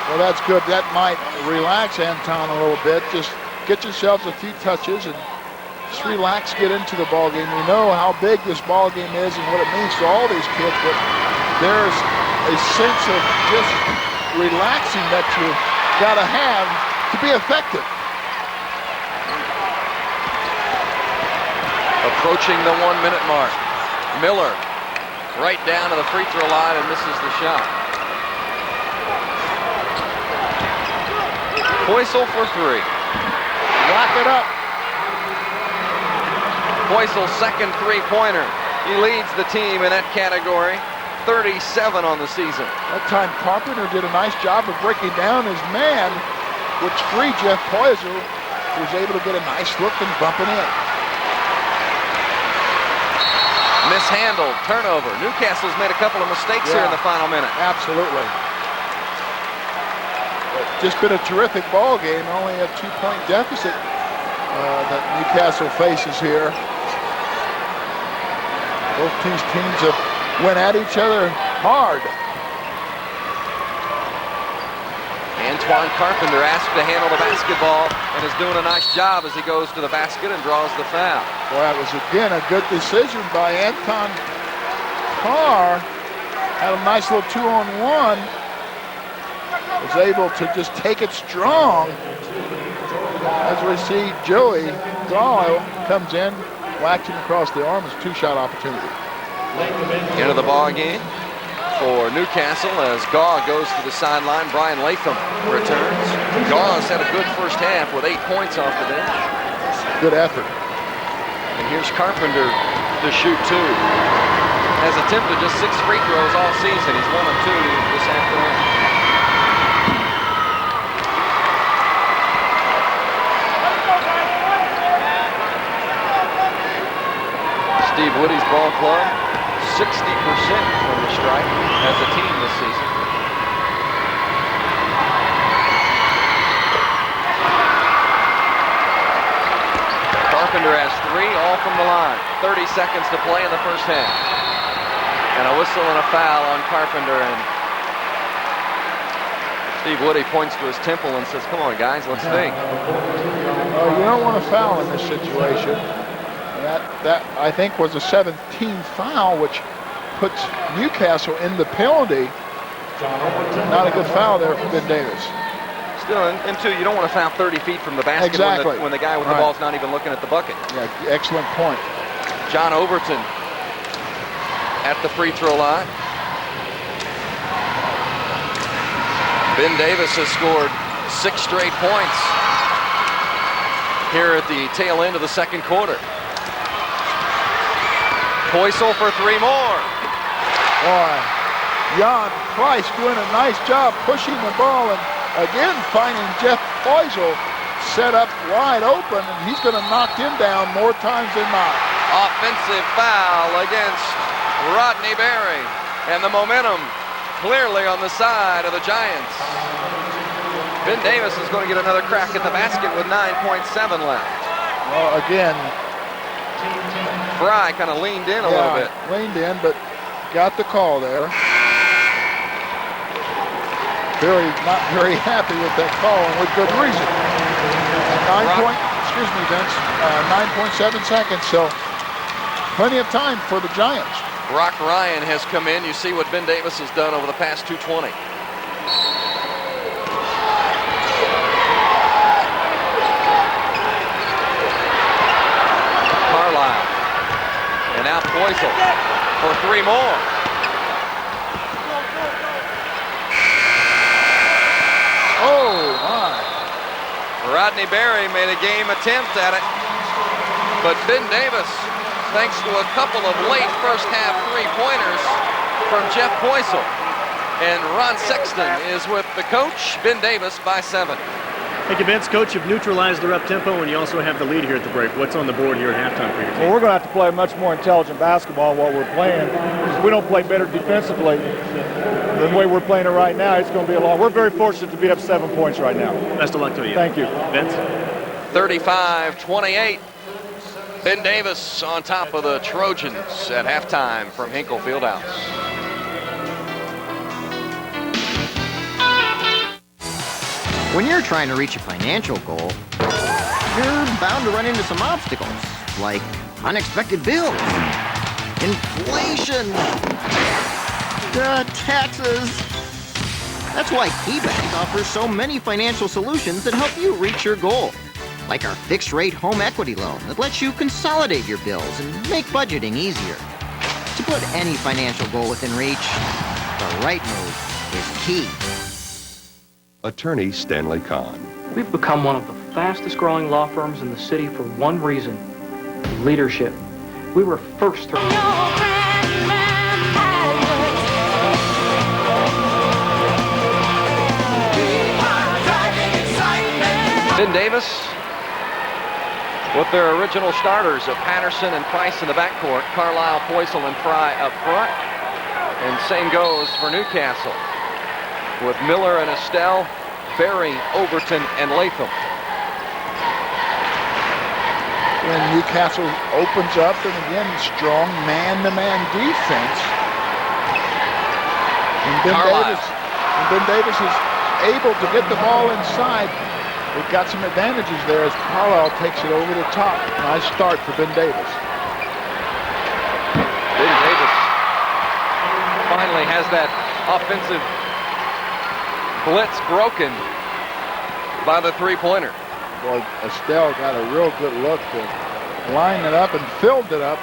Well, that's good. That might relax Anton a little bit. Just get yourselves a few touches and just relax, get into the ball game. We know how big this ball game is and what it means to all these kids, but there's a sense of just relaxing that you gotta have to be effective. Approaching the 1 minute mark. Miller right down to the free throw line and misses the shot. Poisel for 3. Lock it up. Poisel's second three-pointer. He leads the team in that category. 37 on the season. That time Carpenter did a nice job of breaking down his man, which freed Jeff Poisel, who was able to get a nice look and bumping in. Mishandled, turnover. Newcastle's made a couple of mistakes here in the final minute. Absolutely. Just been a terrific ball game. Only a 2-point deficit that Newcastle faces here. Both these teams have went at each other hard. Antoine Carpenter asked to handle the basketball and is doing a nice job as he goes to the basket and draws the foul. Boy, that was again a good decision by Anton Carr. Had a nice little 2-on-1. Was able to just take it strong. As we see Joey Doyle comes in, whacks him across the arm. It's a 2-shot opportunity. Into the ball game. for Newcastle as Gaw goes to the sideline. Brian Latham returns. Gaw's had a good first half with 8 points off the bench. Good effort. And here's Carpenter to shoot 2. Has attempted just 6 free throws all season. He's 1 of 2 this afternoon. Steve Woody's ball club, 60% from the stripe as a team this season. Carpenter has 3, all from the line. 30 seconds to play in the first half. And a whistle and a foul on Carpenter, and Steve Woody points to his temple and says, come on guys, let's think. You don't want to foul in this situation. That I think was a 17th foul, which puts Newcastle in the penalty. Not a good foul there for Ben Davis. Still, and 2, you don't want to foul 30 feet from the basket when the guy with the ball's not even looking at the bucket. Yeah, excellent point. John Overton at the free throw line. Ben Davis has scored 6 straight points here at the tail end of the second quarter. Poisel for 3 more. Boy, Jan Price doing a nice job pushing the ball and again finding Jeff Poisel set up wide open, and he's going to knock him down more times than not. Offensive foul against Rodney Berry, and the momentum clearly on the side of the Giants. Ben Davis is going to get another crack at the basket with 9.7 left. Well, again, Fry kind of leaned in a little bit. Leaned in, but got the call there. Not very happy with that call, and with good reason. 9.7 seconds, so plenty of time for the Giants. Brock Ryan has come in. You see what Ben Davis has done over the past 2:20. Carlisle. And now Poisel for 3 more. Oh, my. Rodney Berry made a game attempt at it, but Ben Davis, thanks to a couple of late first half 3-pointers from Jeff Poisel. And Ron Sexton is with the coach, Ben Davis, by 7. Thank you, Vince. Coach, you've neutralized their up-tempo, and you also have the lead here at the break. What's on the board here at halftime for your team? Well, we're going to have to play much more intelligent basketball while we're playing. If we don't play better defensively than the way we're playing it right now, it's going to be a long. We're very fortunate to be up 7 points right now. Best of luck to you. Thank you. Vince? 35-28. Ben Davis on top of the Trojans at halftime from Hinkle Fieldhouse. When you're trying to reach a financial goal, you're bound to run into some obstacles, like unexpected bills, inflation, taxes. That's why KeyBank offers so many financial solutions that help you reach your goal, like our fixed-rate home equity loan that lets you consolidate your bills and make budgeting easier. To put any financial goal within reach, the right move is Key. Attorney Stanley Kahn. We've become one of the fastest growing law firms in the city for one reason: leadership. We were first to... Ben Davis with their original starters of Patterson and Price in the backcourt, Carlisle, Poisel, and Fry up front. And same goes for Newcastle with Miller and Estelle, Berry, Overton, and Latham. When Newcastle opens up, and again, strong man-to-man defense. And Ben Davis is able to get the ball inside. They've got some advantages there as Carlisle takes it over the top. Nice start for Ben Davis. Ben Davis finally has that offensive blitz broken by the three-pointer. Well, Estelle got a real good look to line it up and filled it up.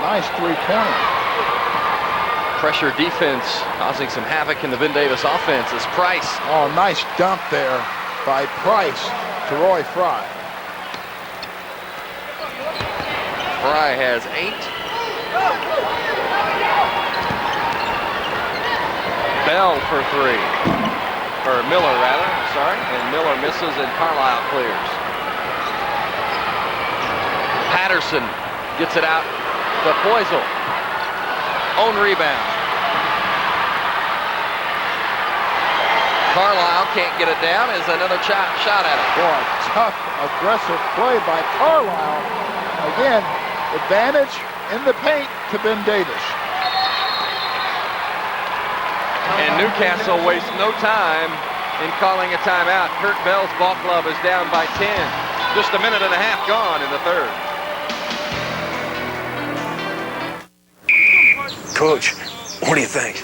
Nice three-pointer. pressure defense causing some havoc in the Ben Davis offense as Price. Oh, nice dump there by Price to Roy Fry. Fry has 8. Bell for 3. Or Miller, rather. Sorry. And Miller misses and Carlisle clears. Patterson gets it out to Poisel. Own rebound. Carlisle can't get it down as another shot at it. Boy, tough, aggressive play by Carlisle. Again, advantage in the paint to Ben Davis. And Newcastle wastes no time in calling a timeout. Kurt Bell's ball club is down by 10. Just a minute and a half gone in the third. Coach, what do you think?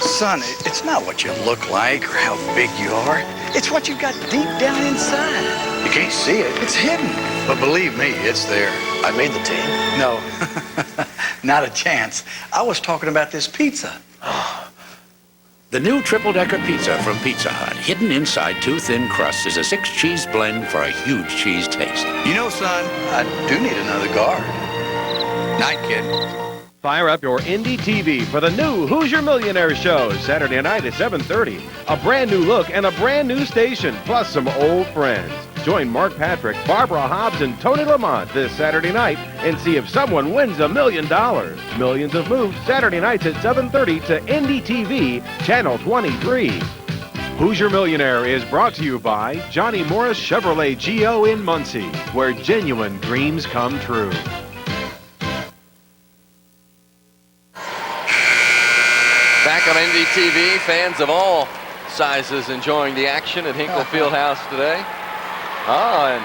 Son, it's not what you look like or how big you are. It's what you've got deep down inside. You can't see it. It's hidden. But believe me, it's there. I made the team. No, not a chance. I was talking about this pizza. The new triple-decker pizza from Pizza Hut, hidden inside 2 thin crusts, is a 6-cheese blend for a huge cheese taste. You know, son, I do need another guard. Night, kid. Fire up your Indy TV for the new Who's Your Millionaire show, Saturday night at 7:30. A brand new look and a brand new station, plus some old friends. Join Mark Patrick, Barbara Hobbs, and Tony Lamont this Saturday night and see if someone wins $1 million. Millions of moves Saturday nights at 7:30 to Indy TV, Channel 23. Who's Your Millionaire is brought to you by Johnny Morris Chevrolet GO in Muncie, where genuine dreams come true. Back on NDTV, fans of all sizes enjoying the action at Hinkle Fieldhouse today. Oh, and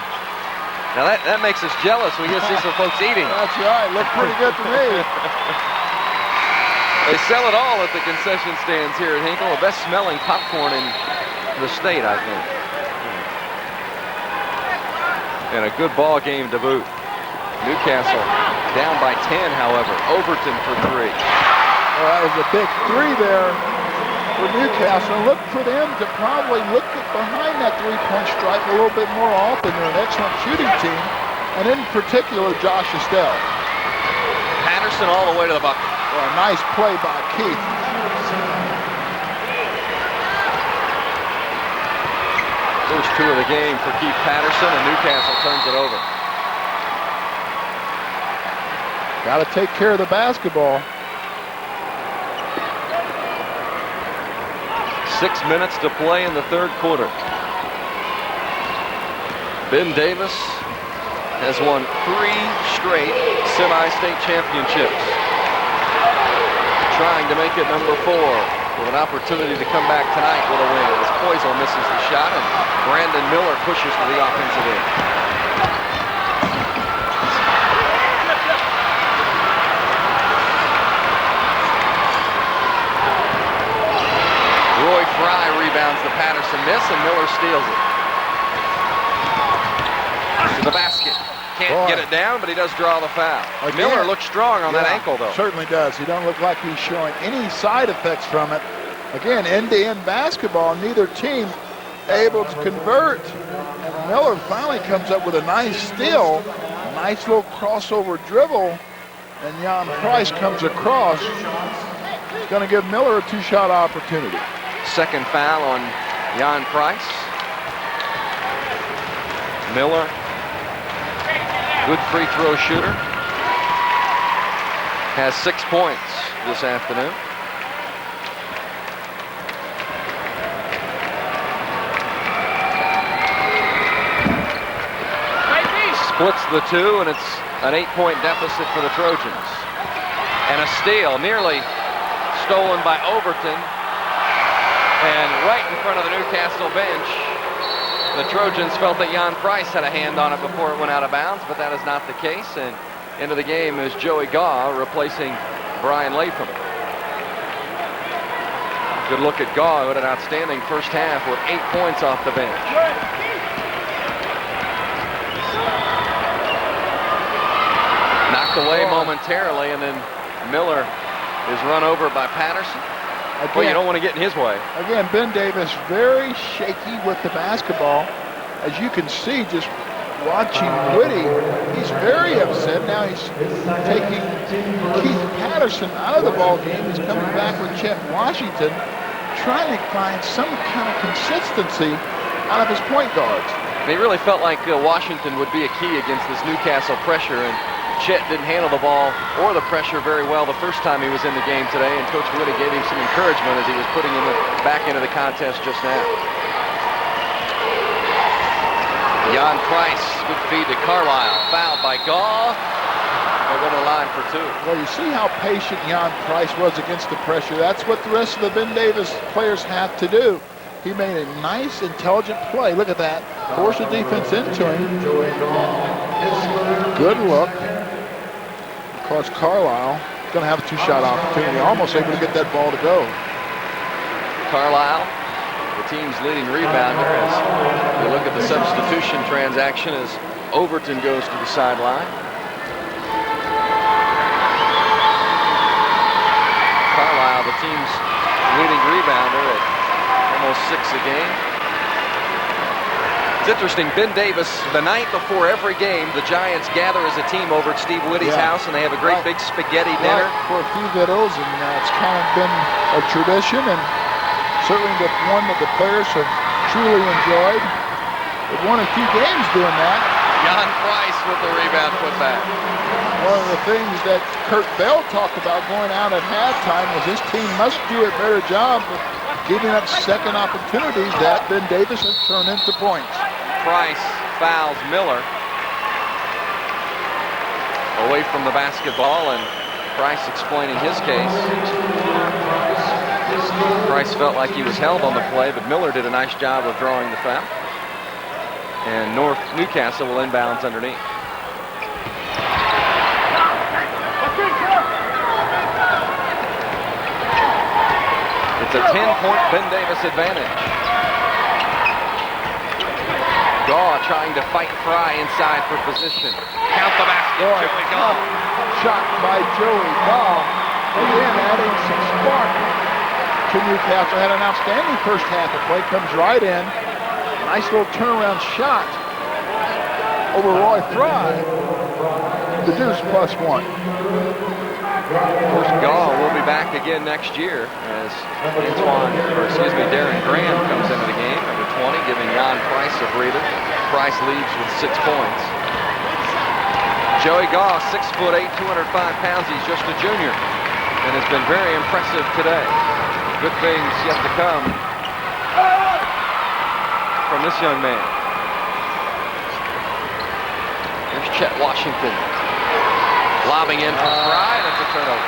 now that makes us jealous. We get to see some folks eating. That's right. Look pretty good to me. They sell it all at the concession stands here at Hinkle. The best smelling popcorn in the state, I think. And a good ball game to boot. Newcastle down by 10, however. Overton for 3. Well, that was a big 3 there for Newcastle. Look for them to probably look behind that three-point stripe a little bit more often. They're an excellent shooting team, and in particular, Josh Estelle. Patterson all the way to the bucket. Well, a nice play by Keith. First 2 of the game for Keith Patterson, and Newcastle turns it over. Got to take care of the basketball. 6 minutes to play in the third quarter. Ben Davis has won 3 straight semi-state championships. Trying to make it number 4 with an opportunity to come back tonight with a win as Poisel misses the shot and Brandon Miller pushes to the offensive end. Roy Fry rebounds the Patterson miss, and Miller steals it. To the basket. Can't get it down, but he does draw the foul. Again, Miller looks strong on that ankle, though. Certainly does. He doesn't look like he's showing any side effects from it. Again, end-to-end basketball, neither team able to convert. And Miller finally comes up with a nice steal, a nice little crossover dribble, and Jan Price comes across. He's going to give Miller a 2-shot opportunity. Second foul on Jan Price. Miller, good free throw shooter, has 6 points this afternoon. Splits the 2, and it's an 8-point deficit for the Trojans. And a steal, nearly stolen by Overton. And right in front of the Newcastle bench, the Trojans felt that Jan Price had a hand on it before it went out of bounds, but that is not the case. And into the game is Joey Gaw replacing Brian Latham. Good look at Gaw, who had an outstanding first half with 8 points off the bench. Knocked away momentarily, and then Miller is run over by Patterson. Well, you don't want to get in his way. Again, Ben Davis very shaky with the basketball. As you can see, just watching Whitty, he's very upset. Now he's taking Keith Patterson out of the ball game. He's coming back with Chet Washington, trying to find some kind of consistency out of his point guards. They really felt like Washington would be a key against this Newcastle pressure, and Chet didn't handle the ball or the pressure very well the first time he was in the game today, and Coach Whitty gave him some encouragement as he was putting him back into the contest just now. Jan Price, good feed to Carlisle, fouled by Gaw. They'll go to the line for 2. Well, you see how patient Jan Price was against the pressure. That's what the rest of the Ben Davis players have to do. He made a nice, intelligent play. Look at that. Force the defense into him. Good look. Of course, Carlisle is going to have a 2-shot opportunity. Almost able to get that ball to go. Carlisle, the team's leading rebounder, as we look at the substitution transaction as Overton goes to the sideline. Carlisle, the team's leading rebounder at almost 6 a game. It's interesting, Ben Davis, the night before every game, the Giants gather as a team over at Steve Whitty's house, and they have a great big spaghetti dinner. For a few victuals, and it's kind of been a tradition, and certainly the one that the players have truly enjoyed. They've won a few games doing that. Jan Price with the rebound put back. One of the things that Kurt Bell talked about going out at halftime was his team must do a better job of giving up second opportunities that Ben Davis has turned into points. Price fouls Miller away from the basketball, and Price explaining his case. Price felt like he was held on the play, but Miller did a nice job of drawing the foul. And Newcastle will inbounds underneath. It's a 10-point Ben Davis advantage. Gaw trying to fight Fry inside for position. Count the basket, Joey Gaw. Shot by Joey Gaw. Again, adding some spark to Newcastle. Had an outstanding first half. The play comes right in. Nice little turnaround shot over Roy Fry. The Deuce +1. Of course, Gaw will be back again next year as Darren Graham comes into the game, number 20, giving Jan Price a breather. Price leads with 6 points. Joey Gaw, 6'8", 205 pounds. He's just a junior and has been very impressive today. Good things yet to come from this young man. Here's Chet Washington. Lobbing in for Fry, that's a turnover.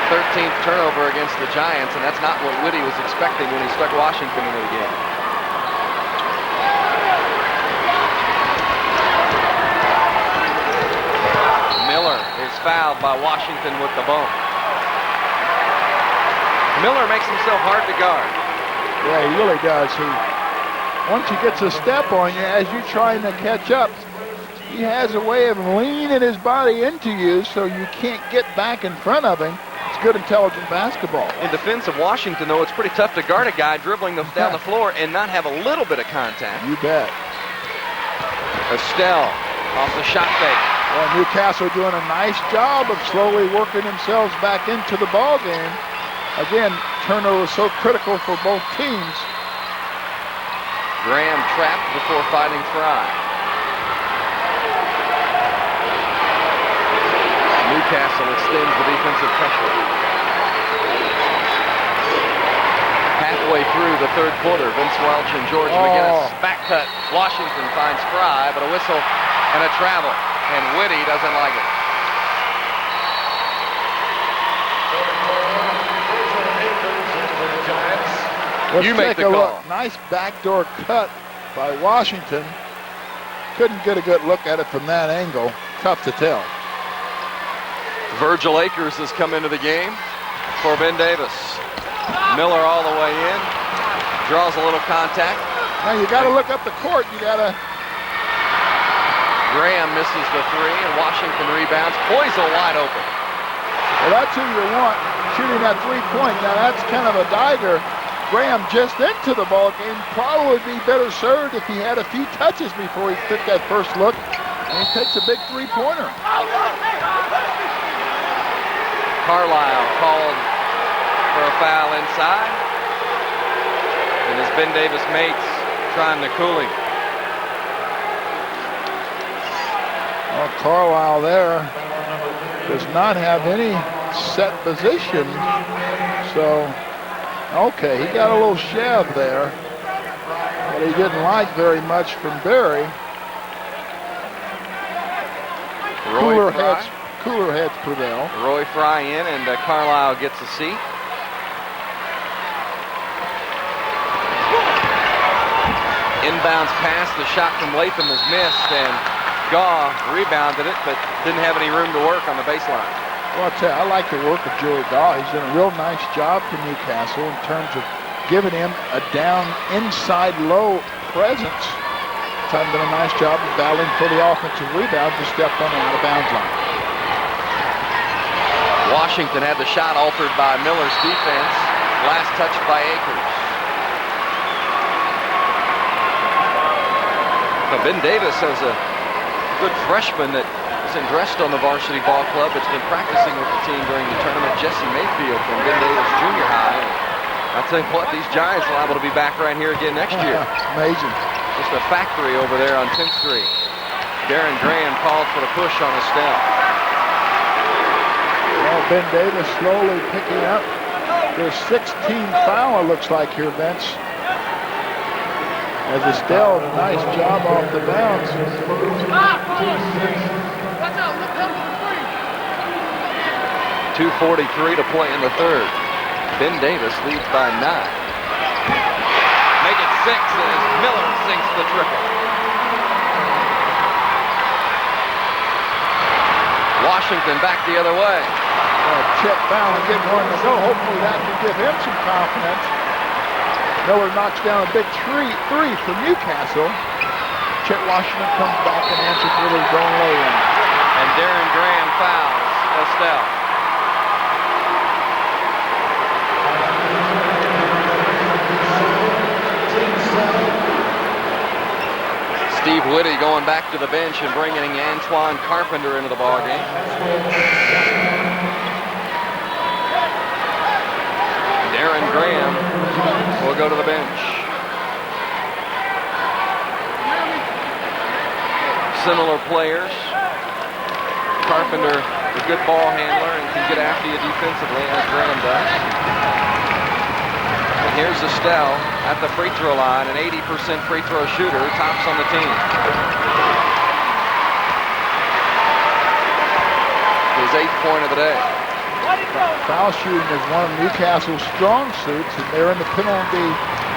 13th turnover against the Giants, and that's not what Whitty was expecting when he stuck Washington into the game. Miller is fouled by Washington with the bump. Miller makes himself hard to guard. Yeah, he really does. Once he gets a step on you, as you're trying to catch up, he has a way of leaning his body into you so you can't get back in front of him. It's good, intelligent basketball. In defense of Washington, though, it's pretty tough to guard a guy dribbling down the floor and not have a little bit of contact. You bet. Estelle off the shot fake. Well, Newcastle doing a nice job of slowly working themselves back into the ball game. Again, turnover is so critical for both teams. Graham trapped before fighting Fry. Newcastle extends the defensive pressure. Halfway through the third quarter, Vince Welch and George McGinnis. Back cut. Washington finds Fry, but a whistle and a travel. And Whitty doesn't like it. Let's you make take the a call. Look. Nice backdoor cut by Washington. Couldn't get a good look at it from that angle. Tough to tell. Virgil Akers has come into the game for Ben Davis. Miller all the way in. Draws a little contact. Now you got to look up the court. You got to Graham misses the three, and Washington rebounds. Poisel wide open. Well, that's who you want shooting that three-point. Now, that's kind of a dagger. Graham just into the ball game. Probably would be better served if he had a few touches before he took that first look. And he takes a big three-pointer. Carlisle called for a foul inside. And as Ben Davis mates trying to cool him. Well, Carlisle there does not have any set position. So, okay, he got a little shove there. But he didn't like very much from Berry. Cooler heads prevail. Roy Fry in, and Carlisle gets a seat. Inbounds pass, the shot from Latham is missed, and Gaw rebounded it, but didn't have any room to work on the baseline. Well, I'll tell you, I like the work of Joey Gaw. He's done a real nice job for Newcastle in terms of giving him a down inside low presence. He's done a nice job of battling for the offensive rebound to step on the out-of-bounds line. Washington had the shot altered by Miller's defense. Last touched by Akers. So Ben Davis has a good freshman that isn't dressed on the varsity ball club. It's been practicing with the team during the tournament. Jesse Mayfield from Ben Davis Junior High. I'll tell you what, these Giants are liable to be back right here again next year. Amazing. Just a factory over there on 10th Street. Darren Graham called for the push on Estelle. Well, Ben Davis slowly picking up. There's 16 foul, it looks like here, Vince. As Estelle, a nice job off the bounce. 2:43 to play in the third. Ben Davis leads by 9. Make it 6 as Miller sinks the triple. Washington back the other way. Chet Fallon getting one to go. Hopefully that can give him some confidence. Miller knocks down a big three for Newcastle. Chet Washington comes back and answers with his own lay-in. And Darren Graham fouls Estelle. Steve Whitty going back to the bench and bringing Antoine Carpenter into the ballgame. Darren Graham will go to the bench. Similar players. Carpenter, a good ball handler and can get after you defensively as Graham does. And here's Estelle at the free throw line, an 80% free throw shooter, tops on the team. His 8th point of the day. Foul shooting is one of Newcastle's strong suits, and they're in the penalty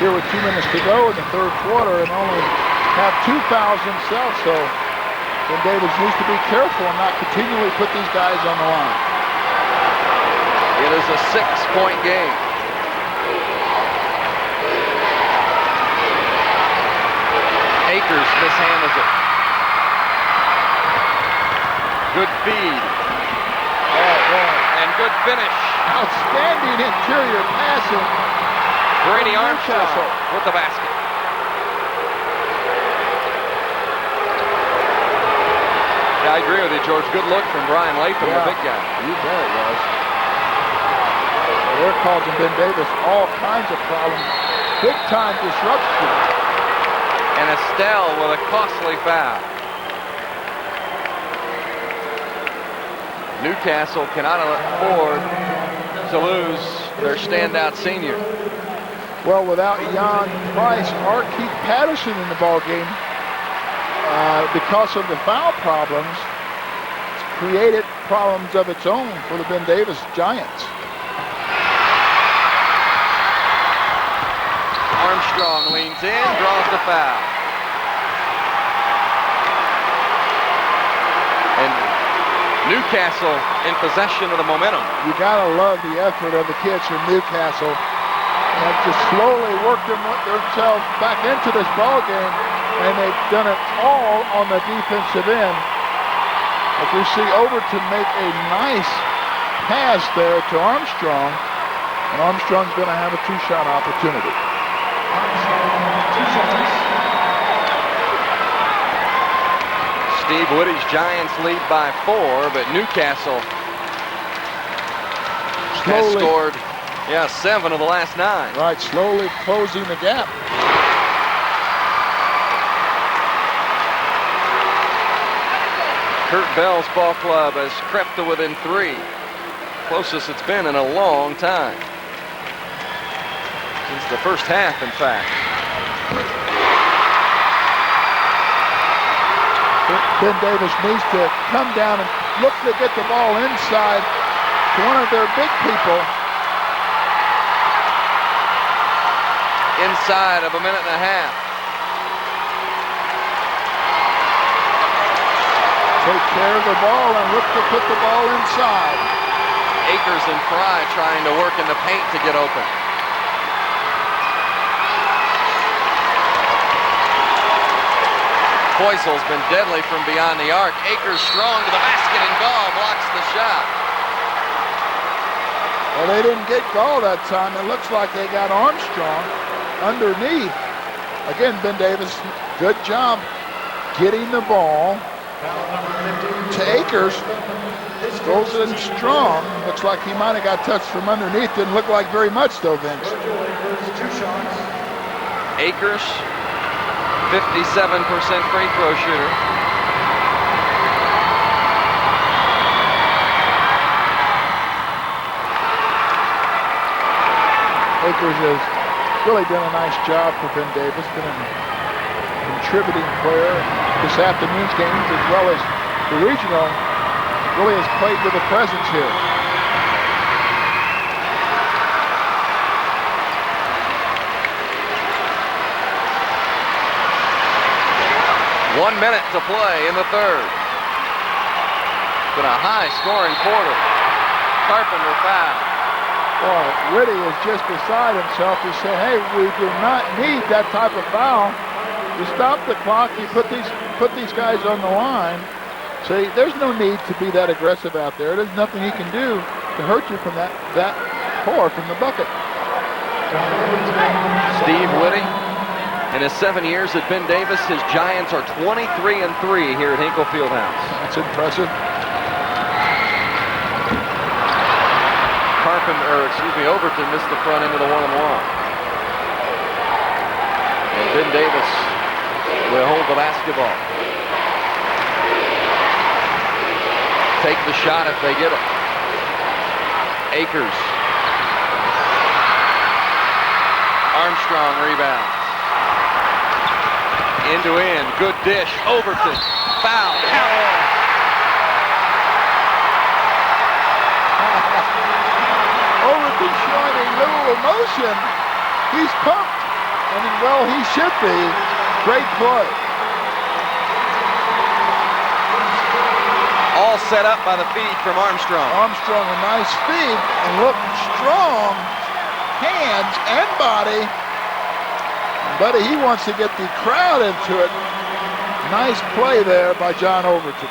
here with 2 minutes to go in the third quarter and only have 2 fouls themselves, so Ben Davis needs to be careful and not continually put these guys on the line. It is a 6-point game. Akers mishandles it. Good feed. And good finish. Outstanding interior passing. Brady Armstrong with the basket. Yeah, I agree with you, George. Good look from Brian Latham, the big guy. You bet it was. They're causing Ben Davis all kinds of problems. Big time disruption. And Estelle with a costly foul. Newcastle cannot afford to lose their standout senior. Well, without Jan Price or Keith Patterson in the ballgame, because of the foul problems, it's created problems of its own for the Ben Davis Giants. Armstrong leans in, draws the foul. And Newcastle in possession of the momentum. You gotta love the effort of the kids from Newcastle. have just slowly worked themselves back into this ball game, and they've done it all on the defensive end. As we see Overton make a nice pass there to Armstrong, and Armstrong's going to have a two-shot opportunity. Steve Woody's Giants lead by 4, but Newcastle has scored, 7 of the last 9. Right, slowly closing the gap. Kurt Bell's ball club has crept to within 3. Closest it's been in a long time. Since the first half, in fact. Ben Davis needs to come down and look to get the ball inside to one of their big people. Inside of a minute and a half. Take care of the ball and look to put the ball inside. Akers and Fry trying to work in the paint to get open. Poisel's been deadly from beyond the arc. Akers strong to the basket, and Gall blocks the shot. Well, they didn't get Gall that time. It looks like they got Armstrong underneath. Again, Ben Davis, good job getting the ball to Akers. Goes in strong. Looks like he might have got touched from underneath. Didn't look like very much, though, Vince. Akers, 57% free throw shooter. Akers has really done a nice job for Ben Davis. Been a contributing player this afternoon's games as well as the regional. Really has played with a presence here. One minute to play in the third. Been a high-scoring quarter. Carpenter foul. Boy, Whitty is just beside himself. He said, hey, we do not need that type of foul. You stop the clock, you put these guys on the line. See, there's no need to be that aggressive out there. There's nothing he can do to hurt you from that pour from the bucket. Steve Whitty, in his 7 years at Ben Davis, his Giants are 23-3 here at Hinkle Fieldhouse. That's impressive. Overton missed the front end of the one-and-one. And Ben Davis will hold the basketball. Take the shot if they get it. Akers. Armstrong rebounds. End to end. Good dish. Overton. Foul. Overton showing a little emotion. He's pumped. And well, he should be. Great play. All set up by the feed from Armstrong. Armstrong, a nice feed, and look, strong hands and body. Buddy, he wants to get the crowd into it. Nice play there by John Overton.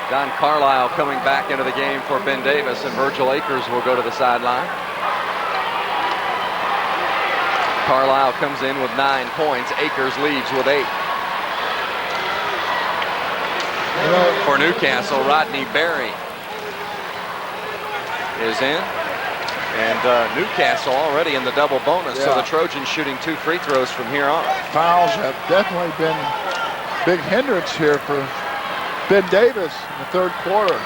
Don Carlisle coming back into the game for Ben Davis, and Virgil Akers will go to the sideline. Carlisle comes in with 9 points. Akers leads with 8. For Newcastle, Rodney Berry is in. And Newcastle already in the double bonus, so the Trojans shooting 2 free throws from here on. Fouls have definitely been big hindrance here for Ben Davis in the third quarter.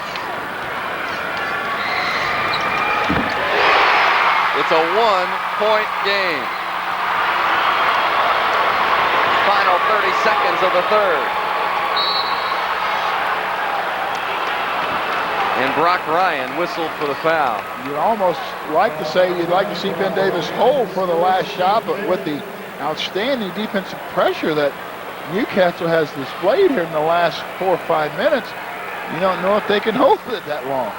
It's a 1-point game. Final 30 seconds of the third. And Brock Ryan whistled for the foul. You'd almost like to say you'd like to see Ben Davis hold for the last shot, but with the outstanding defensive pressure that Newcastle has displayed here in the last 4 or 5 minutes, you don't know if they can hold it that long.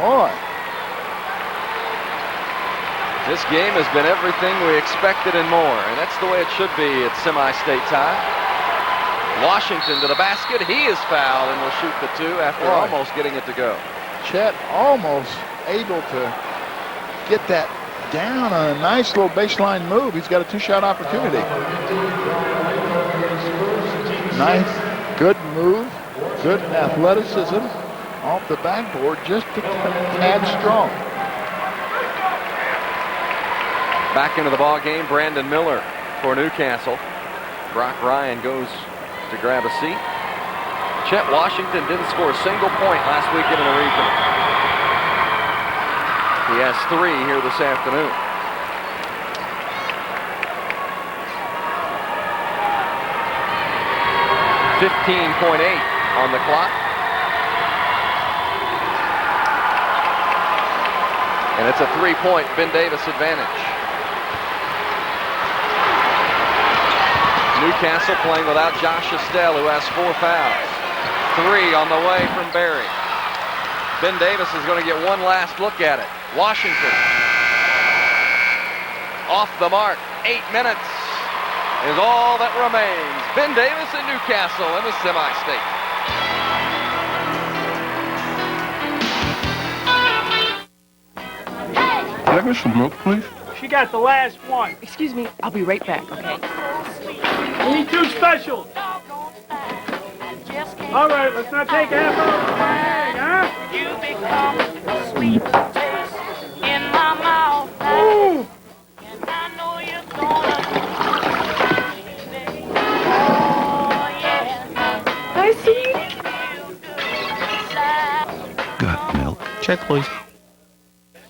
Boy. This game has been everything we expected and more, and that's the way it should be at semi-state time. Washington to the basket. He is fouled and will shoot the two after almost getting it to go. Chet almost able to get that down on a nice little baseline move. He's got a two-shot opportunity. Nice, good move, good athleticism off the backboard, just a tad strong. Back into the ball game, Brandon Miller for Newcastle. Brock Ryan goes to grab a seat. Chet Washington didn't score a single point last weekend in the regional. He has 3 here this afternoon. .8 on the clock. And it's a 3-point Ben Davis advantage. Newcastle playing without Josh Estelle, who has 4 fouls. 3 on the way from Barry. Ben Davis is going to get one last look at it. Washington off the mark. 8 minutes is all that remains. Ben Davis and Newcastle in the semi-state. Can I get some milk, please? She got the last one. Excuse me, I'll be right back, okay? We need 2 specials. All right, let's not take half of the bag, huh? You become sweet taste in my mouth. Ooh. And I know you're gonna. Hi, sweetie. Got milk? Check, please.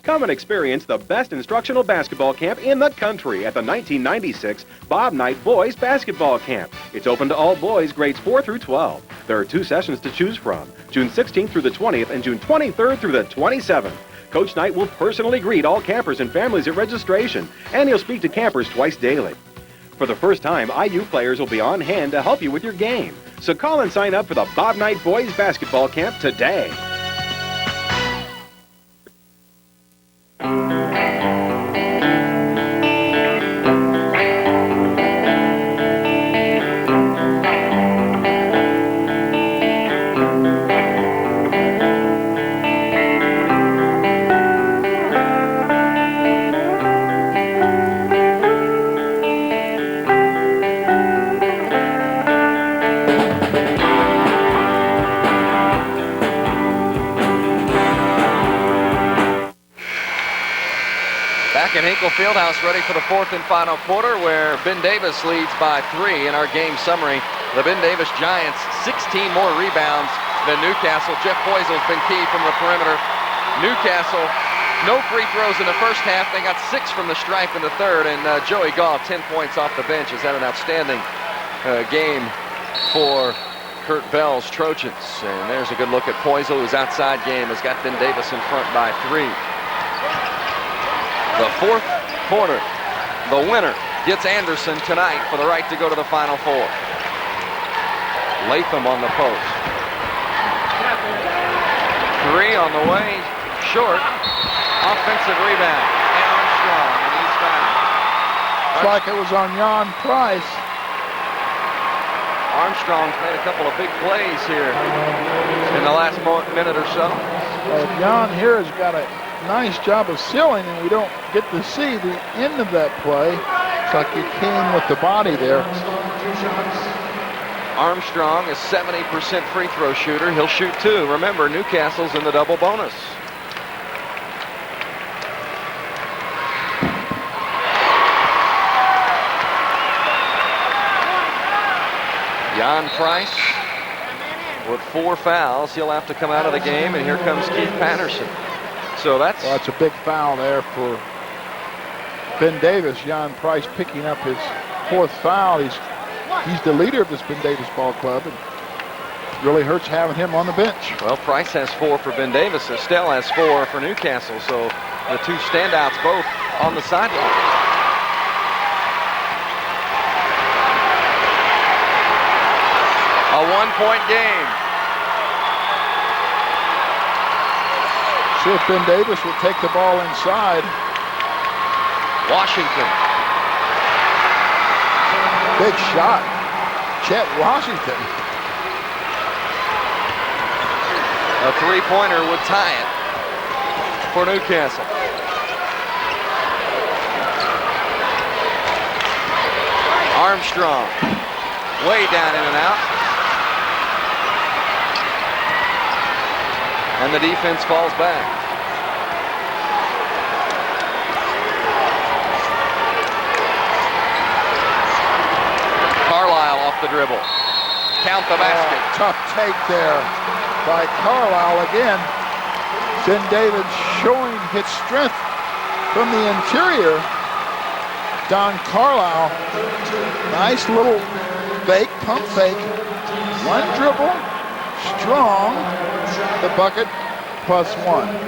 Come and experience the best instructional basketball camp in the country at the 1996 Bob Knight Boys Basketball Camp. It's open to all boys grades 4 through 12. There are 2 sessions to choose from, June 16th through the 20th and June 23rd through the 27th. Coach Knight will personally greet all campers and families at registration, and he'll speak to campers twice daily. For the first time, IU players will be on hand to help you with your game. So call and sign up for the Bob Knight Boys Basketball Camp today. Back in Hinkle Fieldhouse, ready for the 4th and final quarter, where Ben Davis leads by 3. In our game summary, the Ben Davis Giants, 16 more rebounds than Newcastle. Jeff Poisel's been key from the perimeter. Newcastle, no free throws in the first half. They got 6 from the stripe in the third, and Joey Goff, 10 points off the bench, has had an outstanding game for Kurt Bell's Trojans. And there's a good look at Poisel, whose outside game has got Ben Davis in front by 3. The 4th quarter, the winner gets Anderson tonight for the right to go to the Final Four. Latham on the post. 3 on the way, short. Offensive rebound. And Armstrong, and he's fouled. Looks like it was on Jan Price. Armstrong's made a couple of big plays here in the last minute or so. Jan here has got a nice job of sealing, and we don't get to see the end of that play. It's like he came with the body there. Armstrong, a 70% free throw shooter. He'll shoot 2. Remember, Newcastle's in the double bonus. Jan Price with 4 fouls. He'll have to come out of the game, and here comes Keith Patterson. So that's a big foul there for Ben Davis. Jan Price picking up his 4th foul. He's the leader of this Ben Davis ball club, and really hurts having him on the bench. Well, Price has 4 for Ben Davis. Estelle has 4 for Newcastle. So the 2 standouts both on the sideline. A 1-point game. See if Ben Davis will take the ball inside. Washington. Big shot. Chet Washington. A three-pointer would tie it for Newcastle. Armstrong, way down in and out. And the defense falls back. Carlisle off the dribble. Count the basket. Tough take there by Carlisle again. Ben Davis showing his strength from the interior. Don Carlisle, nice little fake, pump fake. One dribble, strong, the bucket, +1.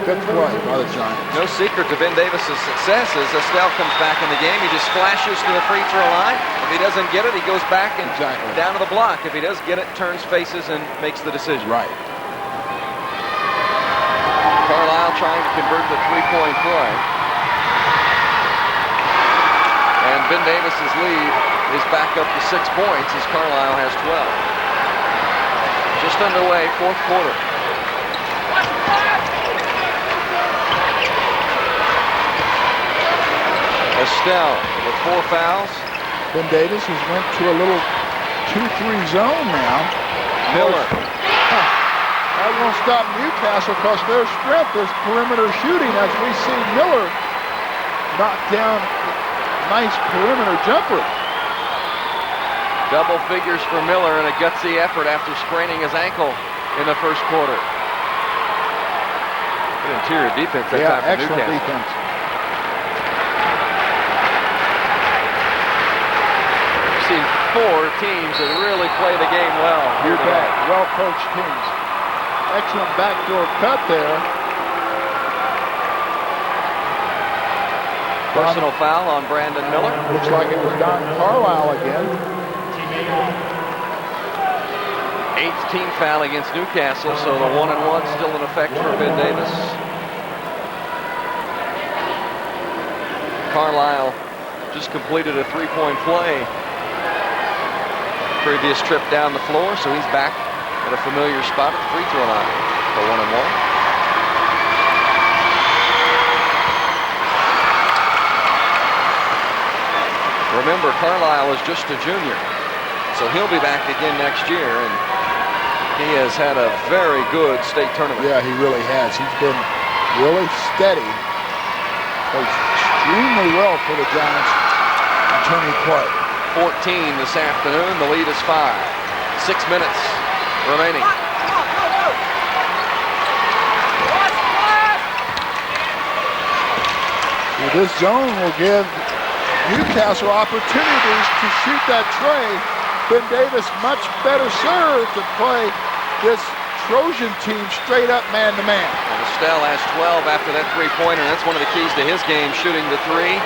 Good play by the Giants. No secret to Ben Davis's success is Estelle comes back in the game. He just flashes to the free throw line. If he doesn't get it, he goes back and down to the block. If he does get it, turns faces and makes the decision. Right. Carlisle trying to convert the three-point play. And Ben Davis's lead is back up to 6 points as Carlisle has 12. Just underway, fourth quarter. Estelle with 4 fouls. Ben Davis has went to a little 2-3 zone now. Miller. That won't stop Newcastle because their strength is perimeter shooting as we see Miller knock down a nice perimeter jumper. Double figures for Miller in a gutsy effort after spraining his ankle in the first quarter. Good interior defense that time for excellent Newcastle. defense. We've seen 4 teams that really play the game well. You bet. Well-coached teams. Excellent backdoor cut there. Personal foul on Brandon Miller. Looks like it was Don Carlisle again. 8th team foul against Newcastle, so the 1-and-1 still in effect for Ben Davis. Carlisle just completed a 3-point play. Previous trip down the floor, so he's back at a familiar spot at the free throw line for 1-and-1. Remember, Carlisle is just a junior, so he'll be back again next year, and he has had a very good state tournament. Yeah, he really has. He's been really steady. Plays extremely well for the Giants in turning play. 14 this afternoon. The lead is 5. 6 minutes remaining. This zone will give Newcastle opportunities to shoot that tray. Ben Davis much better served to play this Trojan team straight up man-to-man. And Estelle has 12 after that three-pointer. That's one of the keys to his game, shooting the 3.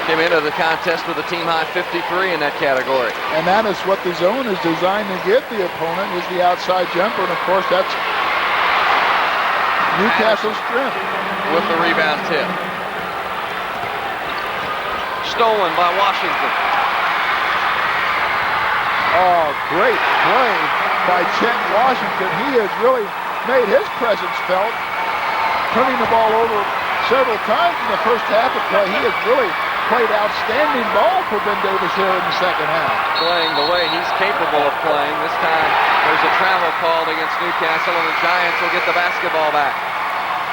Came into the contest with a team-high 53 in that category. And that is what the zone is designed to give the opponent, is the outside jumper. And, of course, that's Newcastle's strength. With the rebound tip. Stolen by Washington. Oh, great play by Chet Washington. He has really made his presence felt, turning the ball over several times in the first half of play. He has really played outstanding ball for Ben Davis here in the second half. Playing the way he's capable of playing. This time there's a travel called against Newcastle, and the Giants will get the basketball back.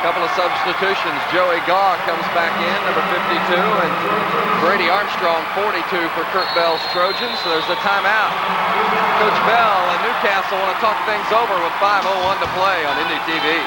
Couple of substitutions. Joey Gaw comes back in, number 52, and Brady Armstrong, 42 for Kurt Bell's Trojans. So there's a timeout. Coach Bell and Newcastle want to talk things over with 5:01 to play on Indy TV.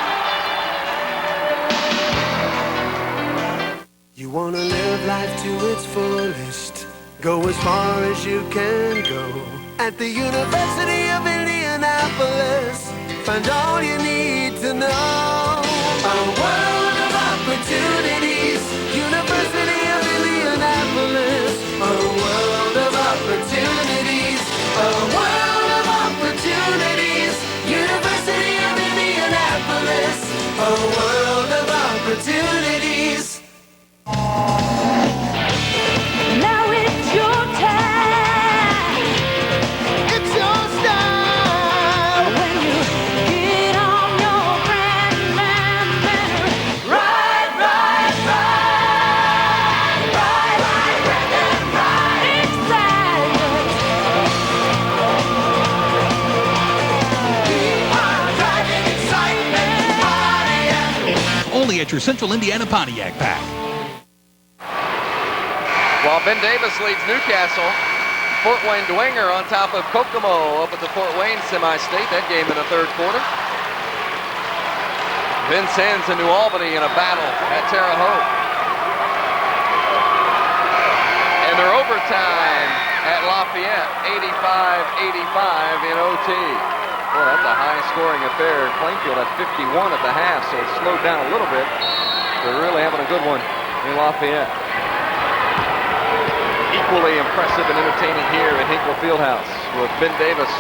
You want to live life to its fullest. Go as far as you can go. At the University of Indianapolis, find all you need to know. A world of opportunities. University of Indianapolis. A world of opportunities. A world of opportunities. University of Indianapolis. A world of opportunities. only at your Central Indiana Pontiac Pack. While Ben Davis leads Newcastle, Fort Wayne Dwenger on top of Kokomo up at the Fort Wayne semi-state. That game in the third quarter. Vince Enns and New Albany in a battle at Terre Haute. And they're overtime at Lafayette, 85-85 in OT. Boy, that's a high-scoring affair. Plainfield at 51 at the half, so it's slowed down a little bit. They're really having a good one in Lafayette. Equally impressive and entertaining here at Hinkle Fieldhouse with Ben Davis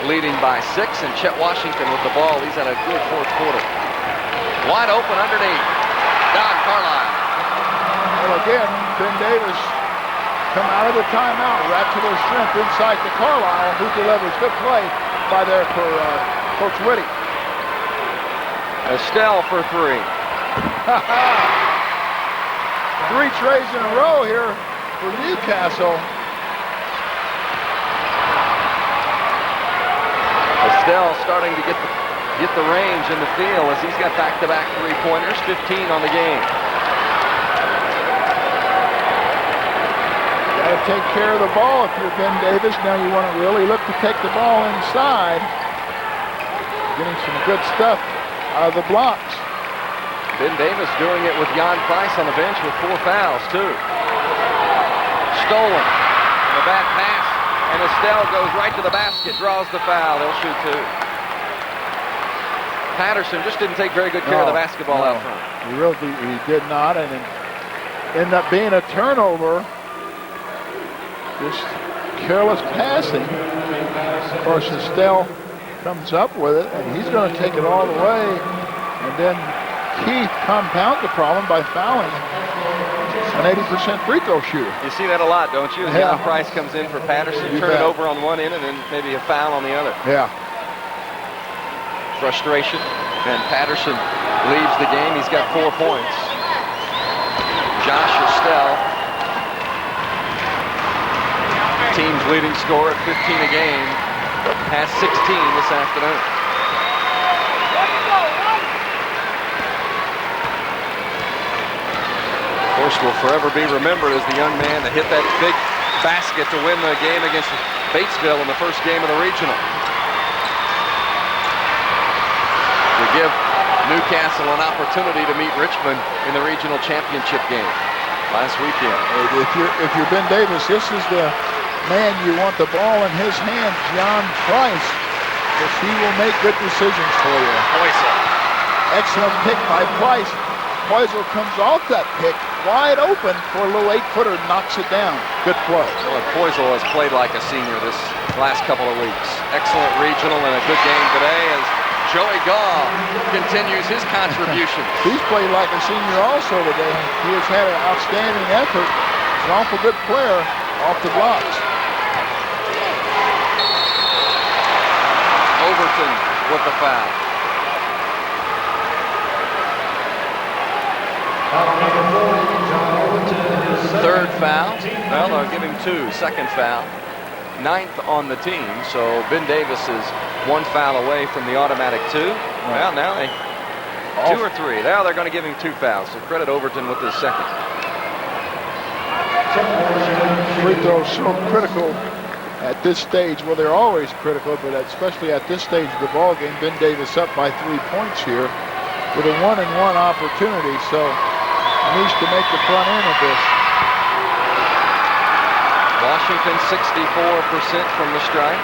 leading by 6 and Chet Washington with the ball. He's had a good fourth quarter. Wide open underneath. Don Carlisle. Well, again, Ben Davis come out of the timeout, right to their strength inside to Carlisle, who delivers. Good play by there for Coach Whitty. Estelle for 3. 3 trays in a row here for Newcastle. Estelle starting to get the range in the field as he's got back-to-back three-pointers, 15 on the game. Got to take care of the ball if you're Ben Davis. Now you want to really look to take the ball inside. Getting some good stuff out of the blocks. Ben Davis doing it with Jan Price on the bench with 4 fouls, too. Stolen. The bad pass. And Estelle goes right to the basket, draws the foul. They'll shoot 2. Patterson just didn't take very good care of the basketball out front. He did not, and it ended up being a turnover. Just careless passing. Of course, Estelle comes up with it, and he's going to take it all the way. And then Keith compounds the problem by fouling an 80% free throw shooter. You see that a lot, don't you? Yeah. Jan Price comes in for Patterson, You turn it bet. over on one end, and then maybe a foul on the other. Yeah. Frustration, and Patterson leaves the game. He's got 4 points. Josh Estelle, team's leading scorer at 15 a game, has 16 this afternoon. Of course, will forever be remembered as the young man that hit that big basket to win the game against Batesville in the first game of the regional. To give Newcastle an opportunity to meet Richmond in the regional championship game last weekend. If you're Ben Davis, this is the man you want the ball in his hands, John Price, because he will make good decisions for you. Poisel. Excellent pick by Price. Poisel comes off that pick, wide open for a little 8-footer, knocks it down. Good play. Well, Poisel has played like a senior this last couple of weeks. Excellent regional and a good game today as Joey Gaw continues his contributions. He's played like a senior also today. He has had an outstanding effort. He's an awful good player off the blocks. Overton with the foul. Third foul. Well, they'll give him 2. Second foul. 9th on the team. So Ben Davis is 1 foul away from the automatic 2. Well, now they 2 or 3. Now they're going to give him 2 fouls. So credit Overton with his second. Free throws so critical at this stage. Well, they're always critical, but especially at this stage of the ball game. Ben Davis up by 3 points here with a 1-and-1 opportunity. So he needs to make the front end of this. Washington 64% from the stripe.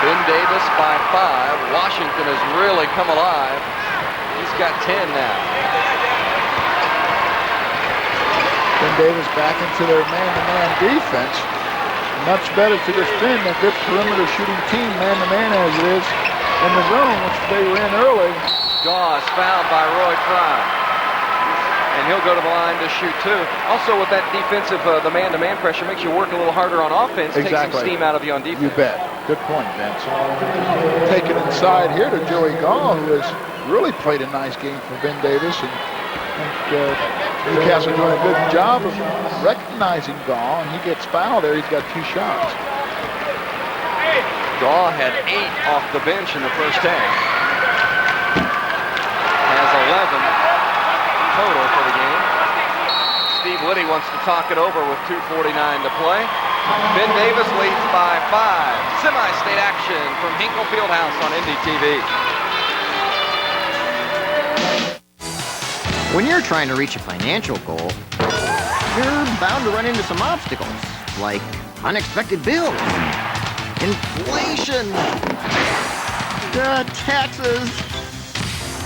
Ben Davis by 5. Washington has really come alive. He's got 10 now. Ben Davis back into their man-to-man defense. Much better to defend a good perimeter shooting team, man-to-man as it is in the zone, which they were in early. Gaw is fouled by Roy Fry. And he'll go to the line to shoot 2. Also with that defensive, the man-to-man pressure makes you work a little harder on offense. Exactly. Takes some steam out of you on defense. You bet. Good point, Vince. Take it inside here to Joey Gaw, who has really played a nice game for Ben Davis and Newcastle doing a good job of recognizing Gaw, and he gets fouled there. He's got 2 shots. Gaw had 8 off the bench in the first half. Has 11 total for the game. Steve Liddy wants to talk it over with 2:49 to play. Ben Davis leads by 5. Semi-state action from Hinkle Fieldhouse on Indy TV. When you're trying to reach a financial goal, you're bound to run into some obstacles, like unexpected bills, inflation, taxes.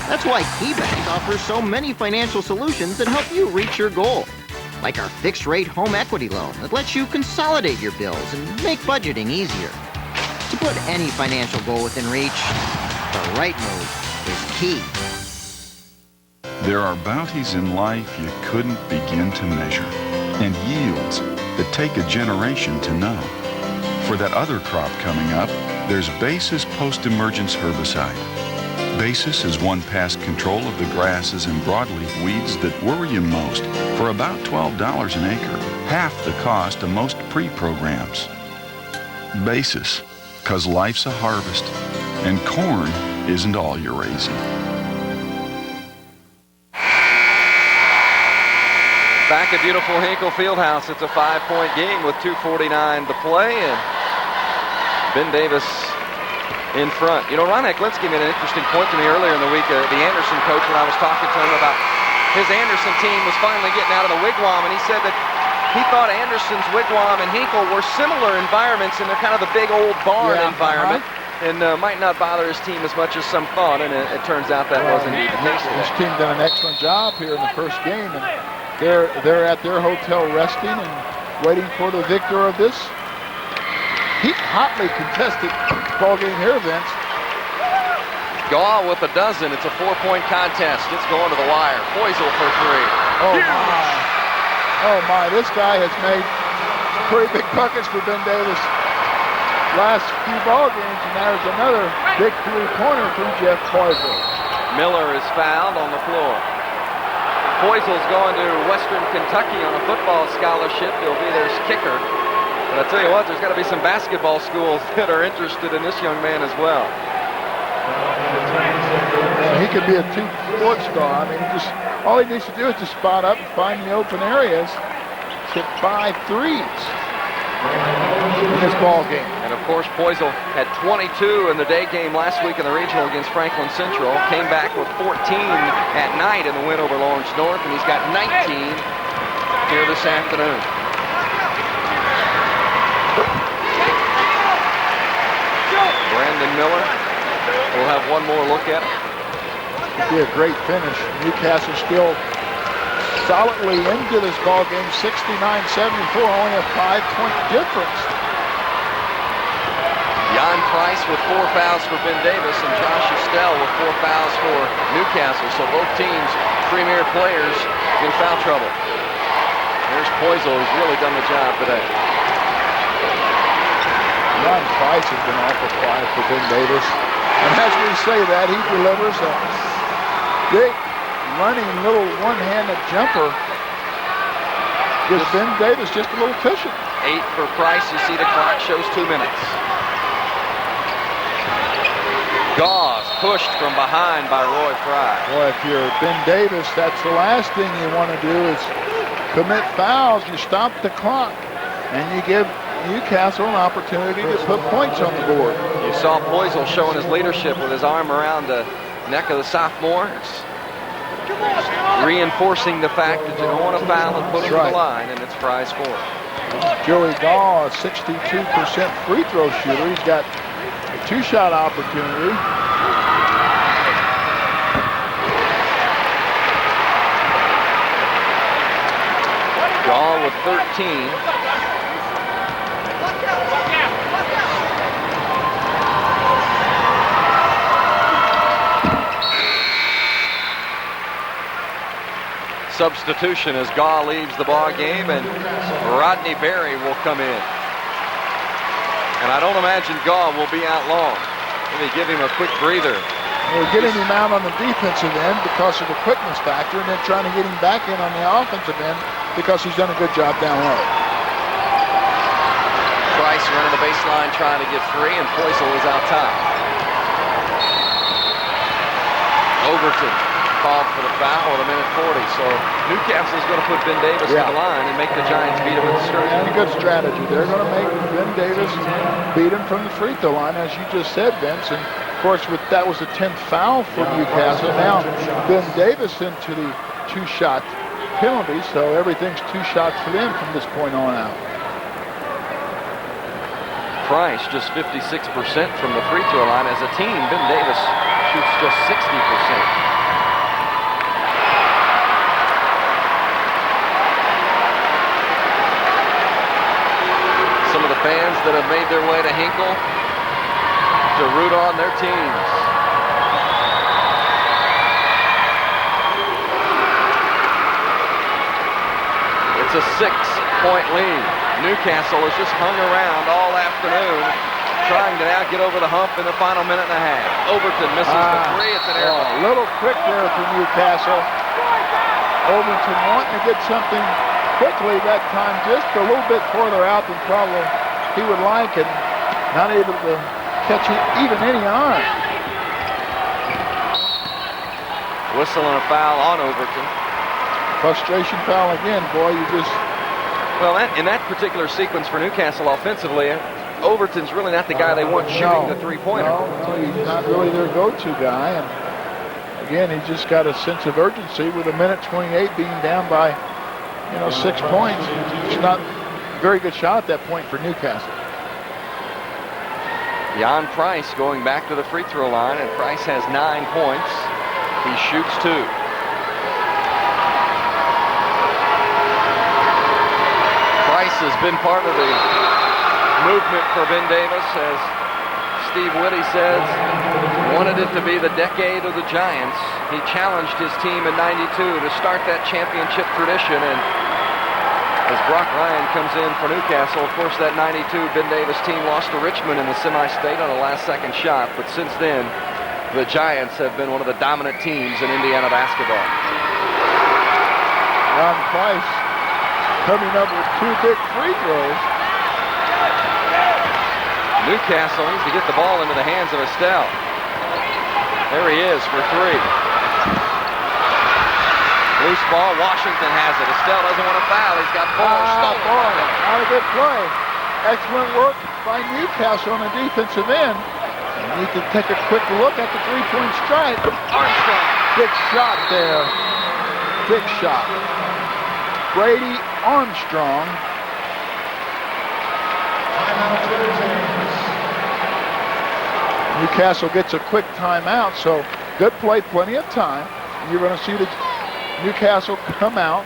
That's why KeyBank offers so many financial solutions that help you reach your goal, like our fixed-rate home equity loan that lets you consolidate your bills and make budgeting easier. To put any financial goal within reach, the right move is key. There are bounties in life you couldn't begin to measure, and yields that take a generation to know. For that other crop coming up, there's Basis Post-Emergence Herbicide. Basis has won past control of the grasses and broadleaf weeds that worry you most for about $12 an acre, half the cost of most pre-programs. Basis, 'cause life's a harvest, and corn isn't all you're raising. Back at beautiful Hinkle Fieldhouse, it's a 5-point game with 2:49 to play, and Ben Davis in front. You know, Ron Eklinski made an interesting point to me earlier in the week, the Anderson coach, when I was talking to him about his Anderson team was finally getting out of the wigwam, and he said that he thought Anderson's wigwam and Hinkle were similar environments, and they're kind of the big old barn environment, and might not bother his team as much as some thought, and it turns out that wasn't the case. His team done an excellent job here in the first game, and they're at their hotel resting and waiting for the victor of this hotly contested ball game here, Vince. Gaw with a dozen. It's a 4-point contest. It's going to the wire. Poisel for 3. Oh my! Oh my! This guy has made pretty big buckets for Ben Davis last few ball games, and there's another big 3-pointer from Jeff Poisel. Miller is fouled on the floor. Poisel's going to Western Kentucky on a football scholarship. He'll be their kicker. But I tell you what, there's got to be some basketball schools that are interested in this young man as well. He could be a 2-foot star. I mean, all he needs to do is just spot up and find the open areas. Hit 5 threes in this ball game. And of course, Poisel had 22 in the day game last week in the regional against Franklin Central. Came back with 14 at night in the win over Lawrence North, and he's got 19 here this afternoon. Brandon Miller. We'll have one more look at it. It'd be a great finish. Newcastle still solidly into this ball game, 69-74, only a 5-point difference. Jan Price with 4 fouls for Ben Davis, and Josh Estelle with 4 fouls for Newcastle. So both teams, premier players, in foul trouble. There's Poisel, who's really done the job today. Jan Price has been awful quiet for Ben Davis. And as we say that, he delivers a big, running little one-handed jumper. Gives Ben Davis just a little cushion. 8 for Price. You see the clock shows 2 minutes. Gauze pushed from behind by Roy Fry. Boy, if you're Ben Davis, that's the last thing you want to do is commit fouls. You stop the clock, and you give Newcastle an opportunity to put points on the board. You saw Poisel showing his leadership with his arm around the neck of the sophomore. It's reinforcing the fact that you don't want to foul and put him to the line, and it's Fry's score. Joey Gaw, a 62% free throw shooter. He's got a 2-shot opportunity. Gaw with 13. Substitution as Gaw leaves the ball game, and Rodney Berry will come in. And I don't imagine Gaw will be out long. Maybe give him a quick breather. They were getting him out on the defensive end because of the quickness factor, and then trying to get him back in on the offensive end because he's done a good job down low. Price running the baseline trying to get free, and Poisel is out top. Overton called for the foul with 1:40. So Newcastle's going to put Ben Davis to the line and make the Giants beat him at the stretch. And a good strategy. They're going to make Ben Davis beat him from the free throw line, as you just said, Vince. And of course, that was the 10th foul for Newcastle. Now Ben Davis into the 2-shot penalty, so everything's 2 shots for them from this point on out. Price just 56% from the free throw line. As a team, Ben Davis shoots just 60%. Some of the fans that have made their way to Hinkle to root on their teams. It's a 6-point lead. Newcastle has just hung around all afternoon, trying to now get over the hump in the final minute and a half. Overton misses the three. It's an air ball. A little quick there for Newcastle. Overton wanting to get something quickly that time, just a little bit further out than probably he would like, and not able to catch even any iron. Whistle and a foul on Overton. Frustration foul again, boy. You just... Well, in that particular sequence for Newcastle offensively, Overton's really not the guy they want shooting the three-pointer. No, he's not really their go-to guy. And again, he's just got a sense of urgency with 1:28 being down by, 6 points. It's not a very good shot at that point for Newcastle. Jan Price going back to the free throw line, and Price has 9 points. He shoots 2. Price has been part of the movement for Ben Davis, as Steve Whitty says, wanted it to be the decade of the Giants. He challenged his team in '92 to start that championship tradition, and as Brock Ryan comes in for Newcastle, of course that '92 Ben Davis team lost to Richmond in the semi-state on a last-second shot, but since then the Giants have been one of the dominant teams in Indiana basketball. Ron Price coming up with 2 big free throws. Newcastle needs to get the ball into the hands of Estelle. There he is for 3. Loose ball, Washington has it. Estelle doesn't want to foul. He's got 4. Boy, not a good play. Excellent work by Newcastle on the defensive end. You need to take a quick look at the 3-point strike. Armstrong. Big shot there. Big shot. Brady Armstrong. Newcastle gets a quick timeout, so good play, plenty of time. You're going to see the Newcastle come out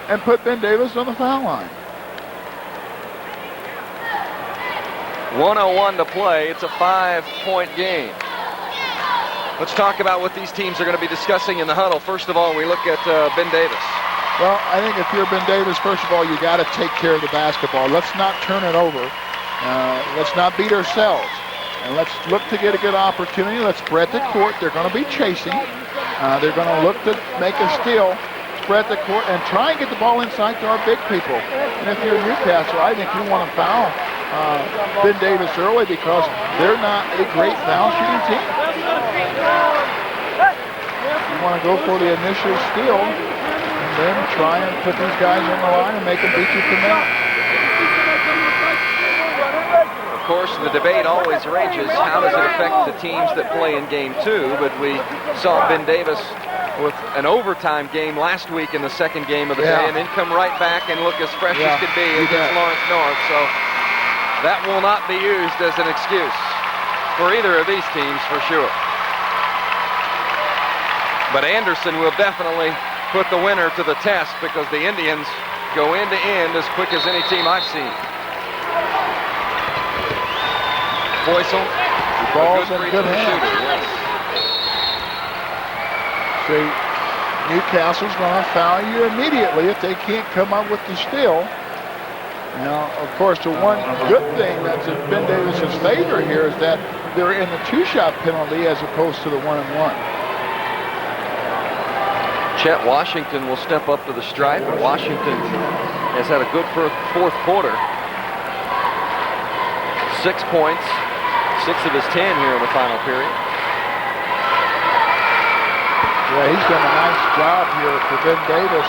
and put Ben Davis on the foul line. 1:01 to play. It's a 5-point game. Let's talk about what these teams are going to be discussing in the huddle. First of all, we look at Ben Davis. Well, I think if you're Ben Davis, first of all, you got to take care of the basketball. Let's not turn it over. Let's not beat ourselves. And let's look to get a good opportunity. Let's spread the court. They're going to be chasing. They're going to look to make a steal, spread the court, and try and get the ball inside to our big people. And if you're Newcastle, I think you want to foul Ben Davis early because they're not a great foul shooting team. You want to go for the initial steal and then try and put these guys on the line and make them beat you from there. Of course, the debate always rages, how does it affect the teams that play in Game 2? But we saw Ben Davis with an overtime game last week in the second game of the day, and then come right back and look as fresh as could be against Lawrence North. So that will not be used as an excuse for either of these teams for sure. But Anderson will definitely put the winner to the test because the Indians go end to end as quick as any team I've seen. Poisel, balls in good hands. Yes. See, Newcastle's going to foul you immediately if they can't come up with the steal. Now, of course, the one good thing that's in Ben Davis's favor here is that they're in the 2-shot penalty as opposed to the 1-and-1. Chet Washington will step up to the stripe, and Washington has had a good fourth quarter. 6 points, 6 of his 10 here in the final period. Yeah, he's done a nice job here for Ben Davis.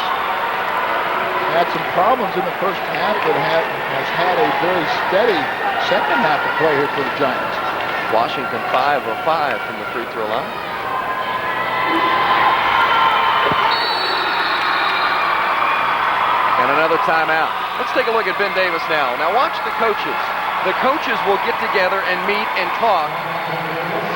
Had some problems in the first half, but has had a very steady second half of play here for the Giants. Washington 5 of 5 from the free throw line. And another timeout. Let's take a look at Ben Davis now. Now watch the coaches. The coaches will get together and meet and talk,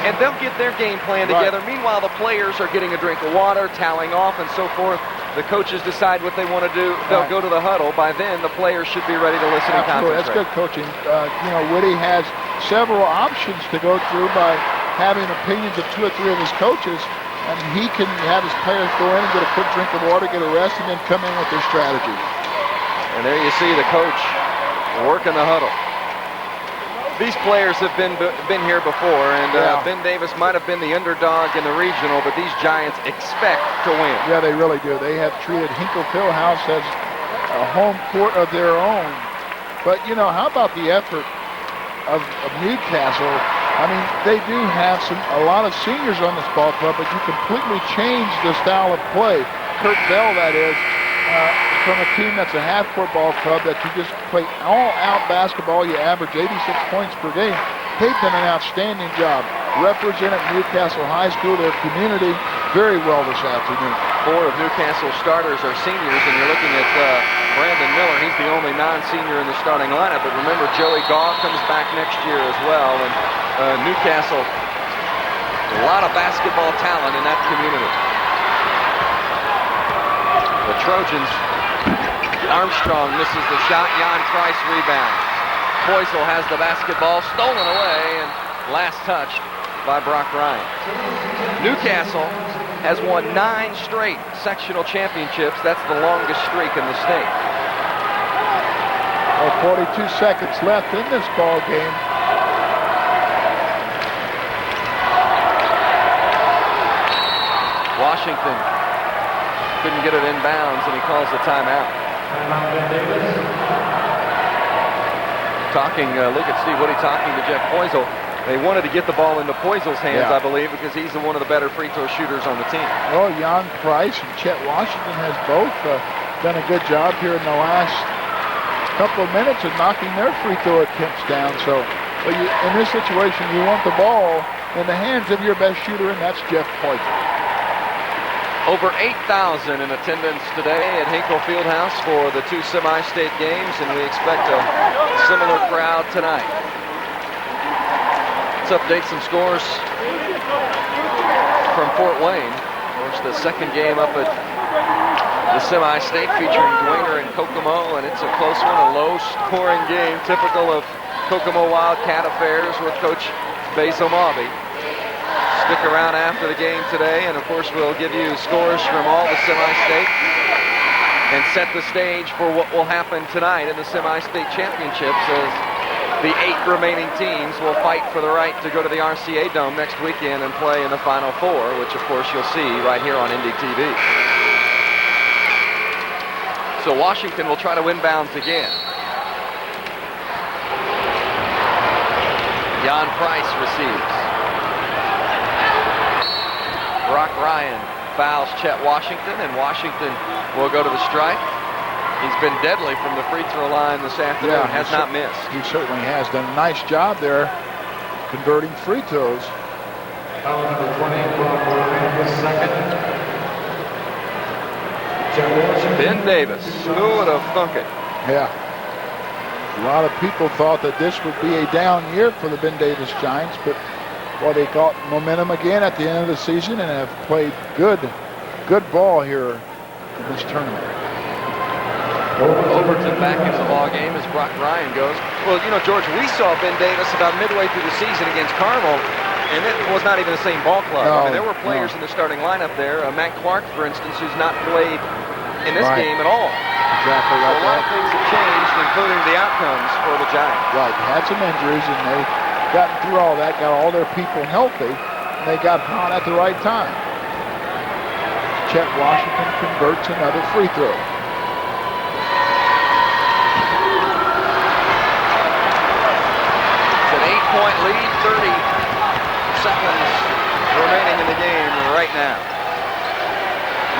and they'll get their game plan together. Right. Meanwhile, the players are getting a drink of water, toweling off, and so forth. The coaches decide what they want to do. They'll go to the huddle. By then, the players should be ready to listen and concentrate. That's good coaching. Woody has several options to go through by having opinions of 2 or 3 of his coaches, and he can have his players go in and get a quick drink of water, get a rest, and then come in with their strategy. And there you see the coach working the huddle. These players have been here before, and Ben Davis might have been the underdog in the regional, but these Giants expect to win. Yeah, they really do. They have treated Hinkle Fieldhouse as a home court of their own. But, how about the effort of Newcastle? I mean, they do have a lot of seniors on this ball club, but you completely change the style of play. Kurt Bell, that is, from a team that's a half-court ball club that you just play all-out basketball. You average 86 points per game. They've done an outstanding job. Represented Newcastle High School, their community, very well this afternoon. 4 of Newcastle's starters are seniors, and you're looking at Brandon Miller. He's the only non-senior in the starting lineup, but remember, Joey Gaw comes back next year as well, and Newcastle, a lot of basketball talent in that community. The Trojans, Armstrong misses the shot. Jan Price rebounds. Poisel has the basketball stolen away and last touched by Brock Ryan. Newcastle has won 9 straight sectional championships. That's the longest streak in the state. 42 seconds left in this ball game. Washington couldn't get it inbounds, and he calls the timeout. Look at Steve Woody talking to Jeff Poisel. They wanted to get the ball into Poisel's hands, I believe, because he's one of the better free throw shooters on the team. Well, Jan Price and Chet Washington has both done a good job here in the last couple of minutes of knocking their free throw attempts down. So in this situation, you want the ball in the hands of your best shooter, and that's Jeff Poisel. Over 8,000 in attendance today at Hinkle Fieldhouse for the 2 semi-state games, and we expect a similar crowd tonight. Let's update some scores from Fort Wayne. Of course, the second game up at the semi-state featuring Dwayner and Kokomo, and it's a close one, a low-scoring game, typical of Kokomo Wildcat affairs with Coach Basil Mawby. Stick around after the game today, and of course we'll give you scores from all the semi-state and set the stage for what will happen tonight in the semi-state championships, as the 8 remaining teams will fight for the right to go to the RCA Dome next weekend and play in the Final Four, which of course you'll see right here on Indy TV. So Washington will try to inbounds again. Jan Price receives. Brock Ryan fouls Chet Washington, and Washington will go to the stripe. He's been deadly from the free throw line this afternoon, has not missed. He certainly has done a nice job there converting free throws. Foul number 20, Brock Ryan, the second. Ben Davis, who would have thunk it? Yeah. A lot of people thought that this would be a down year for the Ben Davis Giants, but they got momentum again at the end of the season and have played good ball here in this tournament. Overton back into the ball game as Brock Ryan goes. Well, George, we saw Ben Davis about midway through the season against Carmel, and it was not even the same ball club. I mean, there were players in the starting lineup there. Matt Clark, for instance, who's not played in this game at all. Exactly right. So a lot of things have changed, including the outcomes for the Giants. Right, had some injuries, and gotten through all that, got all their people healthy, and they got hot at the right time. Chet Washington converts another free throw. It's an 8-point lead, 30 seconds remaining in the game right now.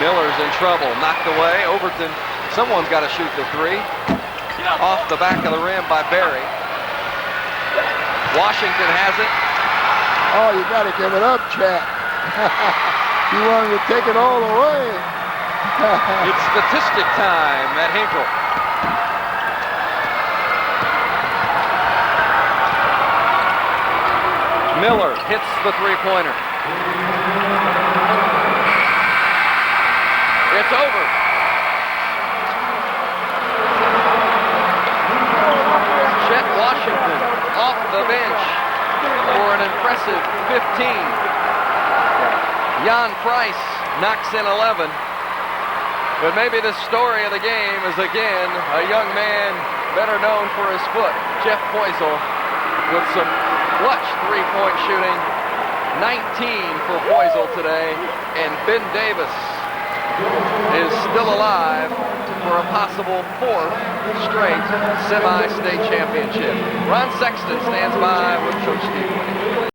Miller's in trouble, knocked away. Overton, someone's got to shoot the three. Off the back of the rim by Barry. Washington has it. Oh, you got to give it up, Chet. You wanted to take it all away. It's statistic time at Hinkle. Miller hits the three-pointer. It's over. Chet Washington off the bench for an impressive 15. Jan Price knocks in 11. But maybe the story of the game is again a young man better known for his foot, Jeff Poisel, with some clutch three-point shooting. 19 for Poisel today, and Ben Davis is still alive for a possible 4th straight semi-state championship. Ron Sexton stands by with Coach Steve Winnie.